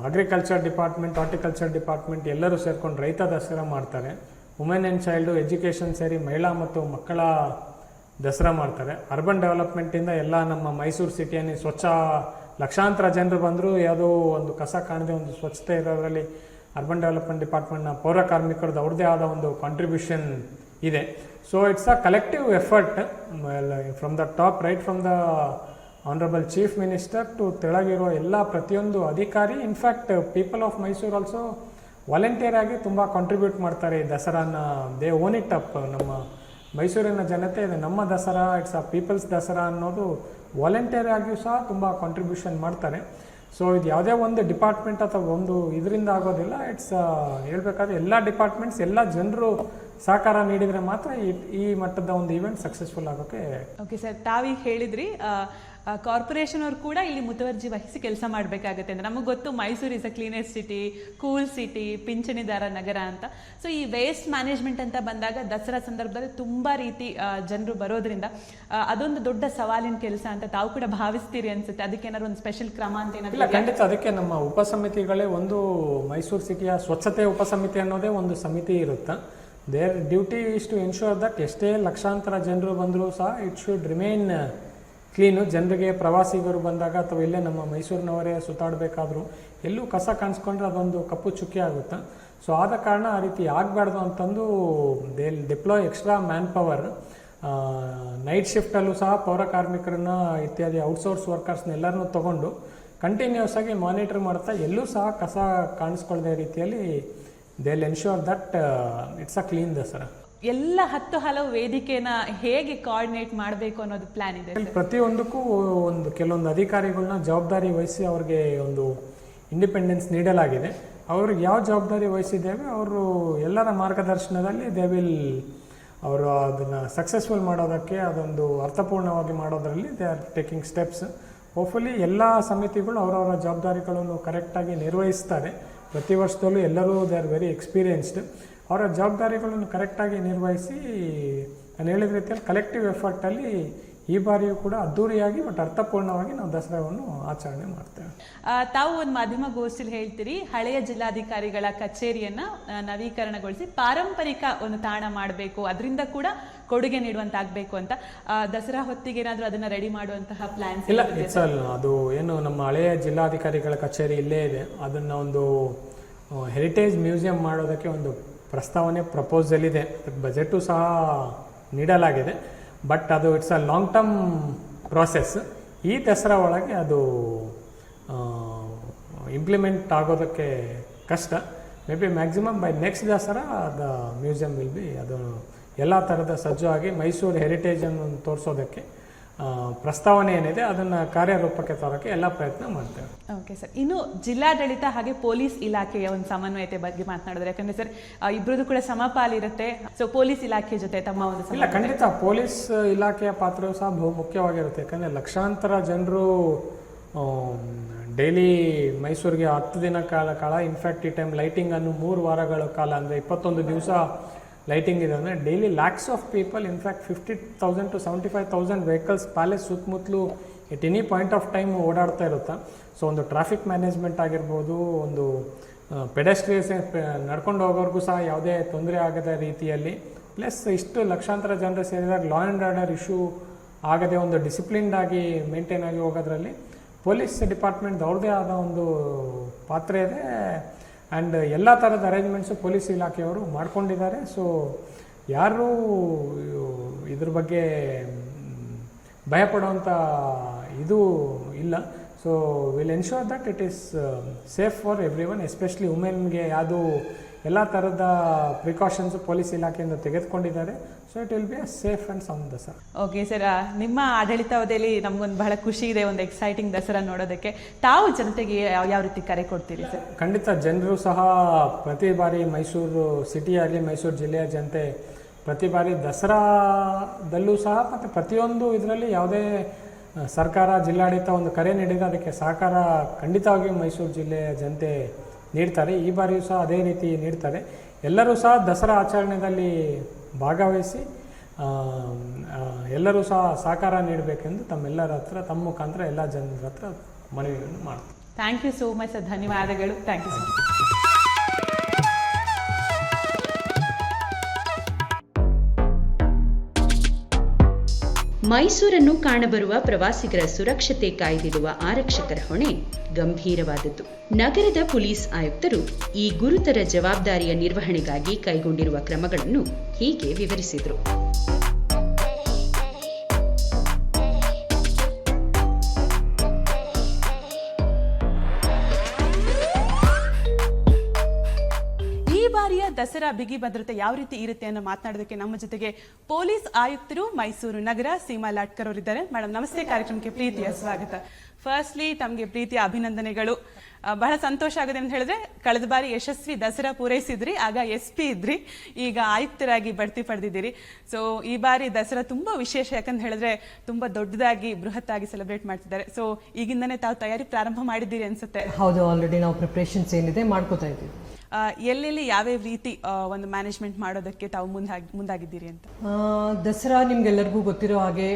Agriculture department, horticulture department ಎಲ್ಲರೂ ಸೇರ್ಕೊಂಡು ರೈತ ದಸರಾ ಮಾಡ್ತಾರೆ. ವುಮೆನ್ ಆ್ಯಂಡ್ ಚೈಲ್ಡು ಎಜುಕೇಷನ್ ಸೇರಿ ಮಹಿಳಾ ಮತ್ತು ಮಕ್ಕಳ ದಸರಾ ಮಾಡ್ತಾರೆ. ಅರ್ಬನ್ ಡೆವಲಪ್ಮೆಂಟಿಂದ ಎಲ್ಲ ನಮ್ಮ ಮೈಸೂರು ಸಿಟಿಯಲ್ಲಿ ಸ್ವಚ್ಛ, ಲಕ್ಷಾಂತರ ಜನರು ಬಂದರೂ ಯಾವುದೋ ಒಂದು ಕಸ ಕಾಣದೆ ಒಂದು ಸ್ವಚ್ಛತೆ ಇರೋದ್ರಲ್ಲಿ ಅರ್ಬನ್ ಡೆವಲಪ್ಮೆಂಟ್ ಡಿಪಾರ್ಟ್ಮೆಂಟ್ನ ಪೌರ ಕಾರ್ಮಿಕರದ್ದು ಅವ್ರದ್ದೇ ಆದ ಒಂದು ಕಾಂಟ್ರಿಬ್ಯೂಷನ್ ಇದೆ. So it's a collective effort from the top, right from the honourable chief minister to ತೆಳಗಿರೋ ಎಲ್ಲ ಪ್ರತಿಯೊಂದು ಅಧಿಕಾರಿ. In fact people of Mysuru also volunteer ಆಗಿ ತುಂಬ ಕಾಂಟ್ರಿಬ್ಯೂಟ್ ಮಾಡ್ತಾರೆ ಈ ದಸರಾನ. They own it up. ನಮ್ಮ ಮೈಸೂರಿನ ಜನತೆ ಇದು ನಮ್ಮ Dasara, it's a people's Dasara ಅನ್ನೋದು ವಾಲಂಟಿಯರ್ ಆಗಿಯೂ ಸಹ ತುಂಬ ಕಾಂಟ್ರಿಬ್ಯೂಷನ್ ಮಾಡ್ತಾರೆ. ಸೊ ಇದು ಯಾವುದೇ ಒಂದು ಡಿಪಾರ್ಟ್ಮೆಂಟ್ ಅಥವಾ ಒಂದು ಇದರಿಂದ ಆಗೋದಿಲ್ಲ. ಇಟ್ಸ್ ಹೇಳ್ಬೇಕಾದ್ರೆ ಎಲ್ಲ ಡಿಪಾರ್ಟ್ಮೆಂಟ್ಸ್, ಎಲ್ಲ ಜನರು ಸಹಕಾರ ನೀಡಿದರೆ ಮಾತ್ರ ಈ ಮಟ್ಟದ ಒಂದು ಈವೆಂಟ್ ಸಕ್ಸಸ್ಫುಲ್ ಆಗೋಕ್ಕೆ. ಓಕೆ ಸರ್, ತಾವೀಗ ಹೇಳಿದ್ರಿ ಕಾರ್ಪೊರೇಷನ್ ಅವ್ರು ಕೂಡ ಇಲ್ಲಿ ಮುತುವರ್ಜಿ ವಹಿಸಿ ಕೆಲಸ ಮಾಡಬೇಕಾಗುತ್ತೆ ಅಂತ. ನಮಗೆ ಗೊತ್ತು Mysuru is a cleanest city, cool city, ಪಿಂಚಣಿದಾರ ನಗರ ಅಂತ. ಸೊ ಈ ವೇಸ್ಟ್ ಮ್ಯಾನೇಜ್ಮೆಂಟ್ ಅಂತ ಬಂದಾಗ ದಸರಾ ಸಂದರ್ಭದಲ್ಲಿ ತುಂಬ ರೀತಿ ಜನರು ಬರೋದ್ರಿಂದ ಅದೊಂದು ದೊಡ್ಡ ಸವಾಲಿನ ಕೆಲಸ ಅಂತ ತಾವು ಕೂಡ ಭಾವಿಸ್ತೀರಿ ಅನ್ಸುತ್ತೆ. ಅದಕ್ಕೆ ಏನಾದ್ರು ಒಂದು ಸ್ಪೆಷಲ್ ಕ್ರಮ ಅಂತ ಇಲ್ಲ, ಖಂಡಿತ. ಅದಕ್ಕೆ ನಮ್ಮ ಉಪಸಮಿತಿಗಳೇ ಒಂದು ಮೈಸೂರು ಸಿಟಿಯ ಸ್ವಚ್ಛತೆ ಉಪಸಮಿತಿ ಅನ್ನೋದೇ ಒಂದು ಸಮಿತಿ ಇರುತ್ತೆ. Their duty is to ensure that ಎಷ್ಟೇ ಲಕ್ಷಾಂತರ ಜನರು ಬಂದರೂ ಸಹ ಇಟ್ ಶುಡ್ ರಿಮೈನ್ ಕ್ಲೀನು. ಜನರಿಗೆ, ಪ್ರವಾಸಿಗರು ಬಂದಾಗ ಅಥವಾ ಇಲ್ಲೇ ನಮ್ಮ ಮೈಸೂರಿನವರೇ ಸುತ್ತಾಡಬೇಕಾದ್ರೂ ಎಲ್ಲೂ ಕಸ ಕಾಣಿಸ್ಕೊಂಡ್ರೆ ಅದೊಂದು ಕಪ್ಪು ಚುಕ್ಕಿ ಆಗುತ್ತೆ. ಸೊ ಆದ ಕಾರಣ ಆ ರೀತಿ ಆಗಬಾರ್ದು ಅಂತಂದು they deploy extra manpower. Night ಶಿಫ್ಟಲ್ಲೂ ಸಹ ಪೌರ ಕಾರ್ಮಿಕರನ್ನ ಇತ್ಯಾದಿ ಔಟ್ಸೋರ್ಸ್ ವರ್ಕರ್ಸ್ನೆಲ್ಲರನ್ನೂ ತೊಗೊಂಡು ಕಂಟಿನ್ಯೂಸ್ ಆಗಿ ಮಾನಿಟರ್ ಮಾಡ್ತಾ ಎಲ್ಲೂ ಸಹ ಕಸ ಕಾಣಿಸ್ಕೊಳ್ಳದೆ ರೀತಿಯಲ್ಲಿ they will ensure that it's a clean Dasara. ಎಲ್ಲ 10 ಹಲವು ವೇದಿಕೆನ ಹೇಗೆ ಕೋಆರ್ಡಿನೇಟ್ ಮಾಡಬೇಕು ಅನ್ನೋದು ಪ್ಲಾನ್ ಇದೆ. ಪ್ರತಿಯೊಂದಕ್ಕೂ ಒಂದು ಕೆಲವೊಂದು ಅಧಿಕಾರಿಗಳನ್ನ ಜವಾಬ್ದಾರಿ ವಹಿಸಿ ಅವ್ರಿಗೆ ಒಂದು ಇಂಡಿಪೆಂಡೆನ್ಸ್ ನೀಡಲಾಗಿದೆ. ಅವ್ರಿಗೆ ಯಾವ ಜವಾಬ್ದಾರಿ ವಹಿಸಿದ್ದೇವೆ ಅವರು ಎಲ್ಲರ ಮಾರ್ಗದರ್ಶನದಲ್ಲಿ ಅವರು ಅದನ್ನು ಸಕ್ಸಸ್ಫುಲ್ ಮಾಡೋದಕ್ಕೆ, ಅದೊಂದು ಅರ್ಥಪೂರ್ಣವಾಗಿ ಮಾಡೋದರಲ್ಲಿ they are taking steps. Hopefully ಎಲ್ಲ ಸಮಿತಿಗಳು ಅವರವರ ಜವಾಬ್ದಾರಿಗಳನ್ನು ಕರೆಕ್ಟಾಗಿ ನಿರ್ವಹಿಸ್ತಾರೆ. ಪ್ರತಿ ವರ್ಷದಲ್ಲೂ ಎಲ್ಲರೂ ದೇ ಆರ್ ವೆರಿ ಎಕ್ಸ್ಪೀರಿಯನ್ಸ್ಡ್. ಅವರ ಜವಾಬ್ದಾರಿಗಳನ್ನು ಕರೆಕ್ಟಾಗಿ ನಿರ್ವಹಿಸಿ ನಾನು ಹೇಳಿದ ರೀತಿಯಲ್ಲಿ ಕಲೆಕ್ಟಿವ್ ಎಫರ್ಟಲ್ಲಿ ಈ ಬಾರಿಯೂ ಕೂಡ ಅದ್ದೂರಿಯಾಗಿ ಬಟ್ ಅರ್ಥಪೂರ್ಣವಾಗಿ ನಾವು ದಸರಾವನ್ನು ಆಚರಣೆ ಮಾಡ್ತೇವೆ. ತಾವು ಒಂದು ಮಾಧ್ಯಮ ಗೋಷ್ಠಿಯಲ್ಲಿ ಹೇಳ್ತೀರಿ ಹಳೆಯ ಜಿಲ್ಲಾಧಿಕಾರಿಗಳ ಕಚೇರಿಯನ್ನು ನವೀಕರಣಗೊಳಿಸಿ ಪಾರಂಪರಿಕ ಒಂದು ತಾಣ ಮಾಡಬೇಕು, ಅದರಿಂದ ಕೂಡ ಕೊಡುಗೆ ನೀಡುವಂತಾಗಬೇಕು ಅಂತ. ದಸರಾ ಹೊತ್ತಿಗೆ ಏನಾದರೂ ಅದನ್ನು ರೆಡಿ ಮಾಡುವಂತಹ ಪ್ಲಾನ್ಸ್? ಇಲ್ಲ, ಇಟ್ಸ್ ಅದು ಏನು ನಮ್ಮ ಹಳೆಯ ಜಿಲ್ಲಾಧಿಕಾರಿಗಳ ಕಚೇರಿ ಇಲ್ಲೇ ಇದೆ. ಅದನ್ನು ಒಂದು ಹೆರಿಟೇಜ್ ಮ್ಯೂಸಿಯಂ ಮಾಡೋದಕ್ಕೆ ಒಂದು ಪ್ರಸ್ತಾವನೆ ಪ್ರಪೋಸಲ್ ಇದೆ. ಬಜೆಟು ಸಹ ನೀಡಲಾಗಿದೆ. ಬಟ್ ಅದು it's a long term process. ಈ ದಸರಾ ಒಳಗೆ ಅದು ಇಂಪ್ಲಿಮೆಂಟ್ ಆಗೋದಕ್ಕೆ ಕಷ್ಟ. May be maximum by next Dasara the museum will be, ಅದು ಎಲ್ಲ ಥರದ ಸಜ್ಜಾಗಿ ಮೈಸೂರು ಹೆರಿಟೇಜನ್ನು ತೋರಿಸೋದಕ್ಕೆ ಪ್ರಸ್ತಾವನೆ ಏನಿದೆ ಅದನ್ನು ಕಾರ್ಯರೂಪಕ್ಕೆ ತರೋಕ್ಕೆ ಎಲ್ಲ ಪ್ರಯತ್ನ ಮಾಡ್ತೇವೆ. ಓಕೆ ಸರ್, ಇನ್ನು ಜಿಲ್ಲಾಡಳಿತ ಹಾಗೆ ಪೊಲೀಸ್ ಇಲಾಖೆಯ ಒಂದು ಸಮನ್ವಯತೆ ಬಗ್ಗೆ ಮಾತನಾಡಿದ್ರೆ, ಯಾಕಂದರೆ ಸರ್ ಇಬ್ಬರದ್ದು ಕೂಡ ಸಮಪಾಲಿರುತ್ತೆ. ಸೊ ಪೊಲೀಸ್ ಇಲಾಖೆ ಜೊತೆ ತಮ್ಮ ಒಂದು ಇಲ್ಲ, ಖಂಡಿತ ಪೊಲೀಸ್ ಇಲಾಖೆಯ ಪಾತ್ರವೂ ಸಹ ಬಹು ಮುಖ್ಯವಾಗಿರುತ್ತೆ. ಯಾಕಂದರೆ ಲಕ್ಷಾಂತರ ಜನರು ಡೈಲಿ ಮೈಸೂರಿಗೆ 10 ದಿನ ಕಾಲ ಇನ್ಫ್ಯಾಕ್ಟ್ ಈ ಟೈಮ್ ಲೈಟಿಂಗನ್ನು 3 ವಾರಗಳ ಕಾಲ ಅಂದರೆ 21 ದಿವಸ ಲೈಟಿಂಗ್ ಇದೆ ಅಂದರೆ daily lakhs of people, in fact 50,000 to 75,000 vehicles palace ಸುತ್ತಮುತ್ತಲು at any point of time ಓಡಾಡ್ತಾ ಇರುತ್ತೆ. ಸೊ ಒಂದು ಟ್ರಾಫಿಕ್ ಮ್ಯಾನೇಜ್ಮೆಂಟ್ ಆಗಿರ್ಬೋದು, ಒಂದು ಪೆಡೆಸ್ಟ್ರಿಯನ್ಸ್ ನಡ್ಕೊಂಡು ಹೋಗೋರ್ಗೂ ಸಹ ಯಾವುದೇ ತೊಂದರೆ ಆಗದ ರೀತಿಯಲ್ಲಿ, ಪ್ಲಸ್ ಇಷ್ಟು ಲಕ್ಷಾಂತರ ಜನರು ಸೇರಿದಾಗ ಲಾ ಆ್ಯಂಡ್ ಆರ್ಡರ್ ಇಶ್ಯೂ ಆಗದೆ ಒಂದು ಡಿಸಿಪ್ಲಿನ್ಡ್ ಆಗಿ ಮೇಂಟೈನ್ ಆಗಿ ಹೋಗೋದ್ರಲ್ಲಿ ಪೊಲೀಸ್ ಡಿಪಾರ್ಟ್ಮೆಂಟ್ ಅವ್ರದ್ದೇ ಆದ ಒಂದು ಪಾತ್ರ ಇದೆ. ಆ್ಯಂಡ್ ಎಲ್ಲ ಥರದ ಅರೇಂಜ್ಮೆಂಟ್ಸು ಪೊಲೀಸ್ ಇಲಾಖೆಯವರು ಮಾಡ್ಕೊಂಡಿದ್ದಾರೆ. ಸೊ ಯಾರೂ ಇದ್ರ ಬಗ್ಗೆ ಭಯಪಡುವಂಥ ಇದು ಇಲ್ಲ. So will ensure that it is safe for every one, especially ವುಮೆನ್ಗೆ ಯಾವುದು ಎಲ್ಲ ಥರದ ಪ್ರಿಕಾಷನ್ಸು ಪೊಲೀಸ್ ಇಲಾಖೆಯಿಂದ ತೆಗೆದುಕೊಂಡಿದ್ದಾರೆ. So it will be a safe and sound Dasara. Okay sir, ನಿಮ್ಮ ಆಡಳಿತಾವಧಿಯಲ್ಲಿ ನಮಗೊಂದು ಬಹಳ ಖುಷಿ ಇದೆ ಒಂದು ಎಕ್ಸೈಟಿಂಗ್ ದಸರಾ ನೋಡೋದಕ್ಕೆ. ತಾವು ಜನತೆಗೆ ಯಾವ ರೀತಿ ಕರೆ ಕೊಡ್ತೀರಿ ಸರ್? ಖಂಡಿತ ಜನರು ಸಹ ಪ್ರತಿ ಬಾರಿ ಮೈಸೂರು ಸಿಟಿಯಾಗಲಿ ಮೈಸೂರು ಜಿಲ್ಲೆಯ ಜನತೆ ಪ್ರತಿ ಬಾರಿ ದಸರಾದಲ್ಲೂ ಸಹ ಮತ್ತು ಪ್ರತಿಯೊಂದು ಇದರಲ್ಲಿ ಯಾವುದೇ ಸರ್ಕಾರ ಜಿಲ್ಲಾಡಳಿತ ಒಂದು ಕರೆ ನೀಡಿದರೆ ಅದಕ್ಕೆ ಸಹಕಾರ ಖಂಡಿತವಾಗಿಯೂ ಮೈಸೂರು ಜಿಲ್ಲೆಯ ಜನತೆ ನೀಡ್ತಾರೆ. ಈ ಬಾರಿಯೂ ಸಹ ಅದೇ ರೀತಿ ನೀಡ್ತಾರೆ. ಎಲ್ಲರೂ ಸಹ ದಸರಾ ಆಚರಣೆಯಲ್ಲಿ ಭಾಗವಹಿಸಿ ಎಲ್ಲರೂ ಸಹ ಸಹಕಾರ ನೀಡಬೇಕೆಂದು ತಮ್ಮೆಲ್ಲರ ಹತ್ರ ತಮ್ಮ ಮುಖಾಂತರ ಎಲ್ಲ ಜನರ ಹತ್ರ ಮನವಿಯನ್ನು ಮಾಡ್ತೀನಿ. Thank you so much sir, ಧನ್ಯವಾದಗಳು. Thank you so much. ಮೈಸೂರನ್ನು ಕಾಣಬರುವ ಪ್ರವಾಸಿಗರ ಸುರಕ್ಷತೆ ಕಾಯ್ದಿಡುವ ಆರಕ್ಷಕರ ಹೊಣೆ ಗಂಭೀರವಾದದ್ದು. ನಗರದ ಪೊಲೀಸ್ ಆಯುಕ್ತರು ಈ ಗುರುತರ ಜವಾಬ್ದಾರಿಯ ನಿರ್ವಹಣೆಗಾಗಿ ಕೈಗೊಂಡಿರುವ ಕ್ರಮಗಳನ್ನು ಹೀಗೆ ವಿವರಿಸಿದರು. ಬಾರಿಯ ದಸರಾ ಬಿಗಿ ಭದ್ರತೆ ಯಾವ ರೀತಿ ಇರುತ್ತೆ ಅನ್ನೋ ಮಾತನಾಡೋದಕ್ಕೆ ನಮ್ಮ ಜೊತೆಗೆ ಪೊಲೀಸ್ ಆಯುಕ್ತರು ಮೈಸೂರು ನಗರ ಸೀಮಾ ಲಾಟ್ಕರ್ ಅವರಿದ್ದಾರೆ. ಮೇಡಮ್ ನಮಸ್ತೆ, ಕಾರ್ಯಕ್ರಮಕ್ಕೆ ಪ್ರೀತಿಯ ಸ್ವಾಗತ. ಫಸ್ಟ್ಲಿ ತಮಗೆ ಪ್ರೀತಿಯ ಅಭಿನಂದನೆಗಳು. ಬಹಳ ಸಂತೋಷ ಆಗುತ್ತೆ ಅಂತ ಹೇಳಿದ್ರೆ, ಕಳೆದ ಬಾರಿ ಯಶಸ್ವಿ ದಸರಾ ಪೂರೈಸಿದ್ರಿ, ಆಗ SP ಇದ್ರಿ, ಈಗ ಆಯುಕ್ತರಾಗಿ ಬಡ್ತಿ ಪಡೆದಿದ್ದೀರಿ. ಸೊ ಈ ಬಾರಿ ದಸರಾ ತುಂಬಾ ವಿಶೇಷ, ಯಾಕಂತ ಹೇಳಿದ್ರೆ ತುಂಬಾ ದೊಡ್ಡದಾಗಿ ಬೃಹತ್ತಾಗಿ ಸೆಲೆಬ್ರೇಟ್ ಮಾಡ್ತಿದ್ದಾರೆ. ಸೊ ಈಗಿಂದನೇ ತಾವು ತಯಾರಿ ಪ್ರಾರಂಭ ಮಾಡಿದ್ದೀರಿ ಅನ್ಸುತ್ತೆ. ಹೌದು, ಆಲ್ರೆಡಿ ನಾವು ಪ್ರಿಪ್ರೇಷನ್ಸ್ ಏನಿದೆ ಮಾಡ್ಕೋತಾ ಇದ್ದೀವಿ. ಎಲ್ಲೆಲ್ಲಿ ಯಾವ್ಯಾವ ರೀತಿ ಒಂದು ಮ್ಯಾನೇಜ್ಮೆಂಟ್ ಮಾಡೋದಕ್ಕೆ ತಾವು ಮುಂದಾಗಿದ್ದೀರಿ ಅಂತ? ದಸರಾ ನಿಮ್ಗೆಲ್ಲರಿಗೂ ಗೊತ್ತಿರೋ ಹಾಗೆ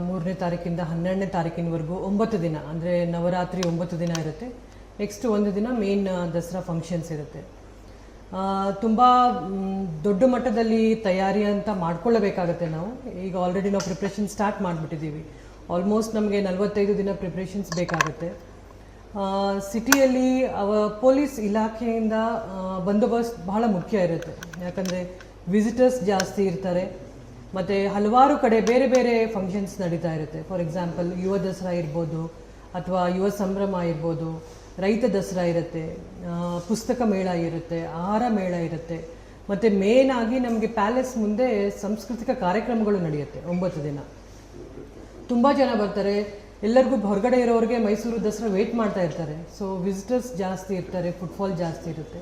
3ನೇ ತಾರೀಕಿಂದ 12ನೇ ತಾರೀಕಿನವರೆಗೂ 9 ದಿನ, ಅಂದರೆ ನವರಾತ್ರಿ 9 ದಿನ ಇರುತ್ತೆ. ನೆಕ್ಸ್ಟ್ 1 ದಿನ ಮೇನ್ ದಸರಾ ಫಂಕ್ಷನ್ಸ್ ಇರುತ್ತೆ. ತುಂಬ ದೊಡ್ಡ ಮಟ್ಟದಲ್ಲಿ ತಯಾರಿ ಅಂತ ಮಾಡ್ಕೊಳ್ಳಬೇಕಾಗತ್ತೆ ನಾವು. ಈಗ ಆಲ್ರೆಡಿ ನಾವು ಪ್ರಿಪ್ರೇಷನ್ ಸ್ಟಾರ್ಟ್ ಮಾಡಿಬಿಟ್ಟಿದ್ದೀವಿ. ಆಲ್ಮೋಸ್ಟ್ ನಮಗೆ 45 ದಿನ ಪ್ರಿಪ್ರೇಷನ್ಸ್ ಬೇಕಾಗುತ್ತೆ. ಸಿಟಿಯಲ್ಲಿ ಪೊಲೀಸ್ ಇಲಾಖೆಯಿಂದ ಬಂದೋಬಸ್ತ್ ಬಹಳ ಮುಖ್ಯ ಇರುತ್ತೆ, ಯಾಕಂದರೆ ವಿಸಿಟರ್ಸ್ ಜಾಸ್ತಿ ಇರ್ತಾರೆ ಮತ್ತು ಹಲವಾರು ಕಡೆ ಬೇರೆ ಬೇರೆ ಫಂಕ್ಷನ್ಸ್ ನಡೀತಾ ಇರುತ್ತೆ. ಫಾರ್ ಎಕ್ಸಾಂಪಲ್ ಯುವ ದಸರಾ ಇರ್ಬೋದು, ಅಥವಾ ಯುವ ಸಂಭ್ರಮ ಇರ್ಬೋದು, ರೈತ ದಸರಾ ಇರುತ್ತೆ, ಪುಸ್ತಕ ಮೇಳ ಇರುತ್ತೆ, ಆಹಾರ ಮೇಳ ಇರುತ್ತೆ, ಮತ್ತು ಮೇನ್ ಆಗಿ ನಮಗೆ ಪ್ಯಾಲೇಸ್ ಮುಂದೆ ಸಾಂಸ್ಕೃತಿಕ ಕಾರ್ಯಕ್ರಮಗಳು ನಡೆಯುತ್ತೆ 9 ದಿನ. ತುಂಬ ಜನ ಬರ್ತಾರೆ. ಎಲ್ಲರಿಗೂ ಹೊರಗಡೆ ಇರೋರಿಗೆ ಮೈಸೂರು ದಸರಾ ವೇಟ್ ಮಾಡ್ತಾ ಇರ್ತಾರೆ. ಸೊ ವಿಸಿಟರ್ಸ್ ಜಾಸ್ತಿ ಇರ್ತಾರೆ, ಫುಟ್ಫಾಲ್ ಜಾಸ್ತಿ ಇರುತ್ತೆ.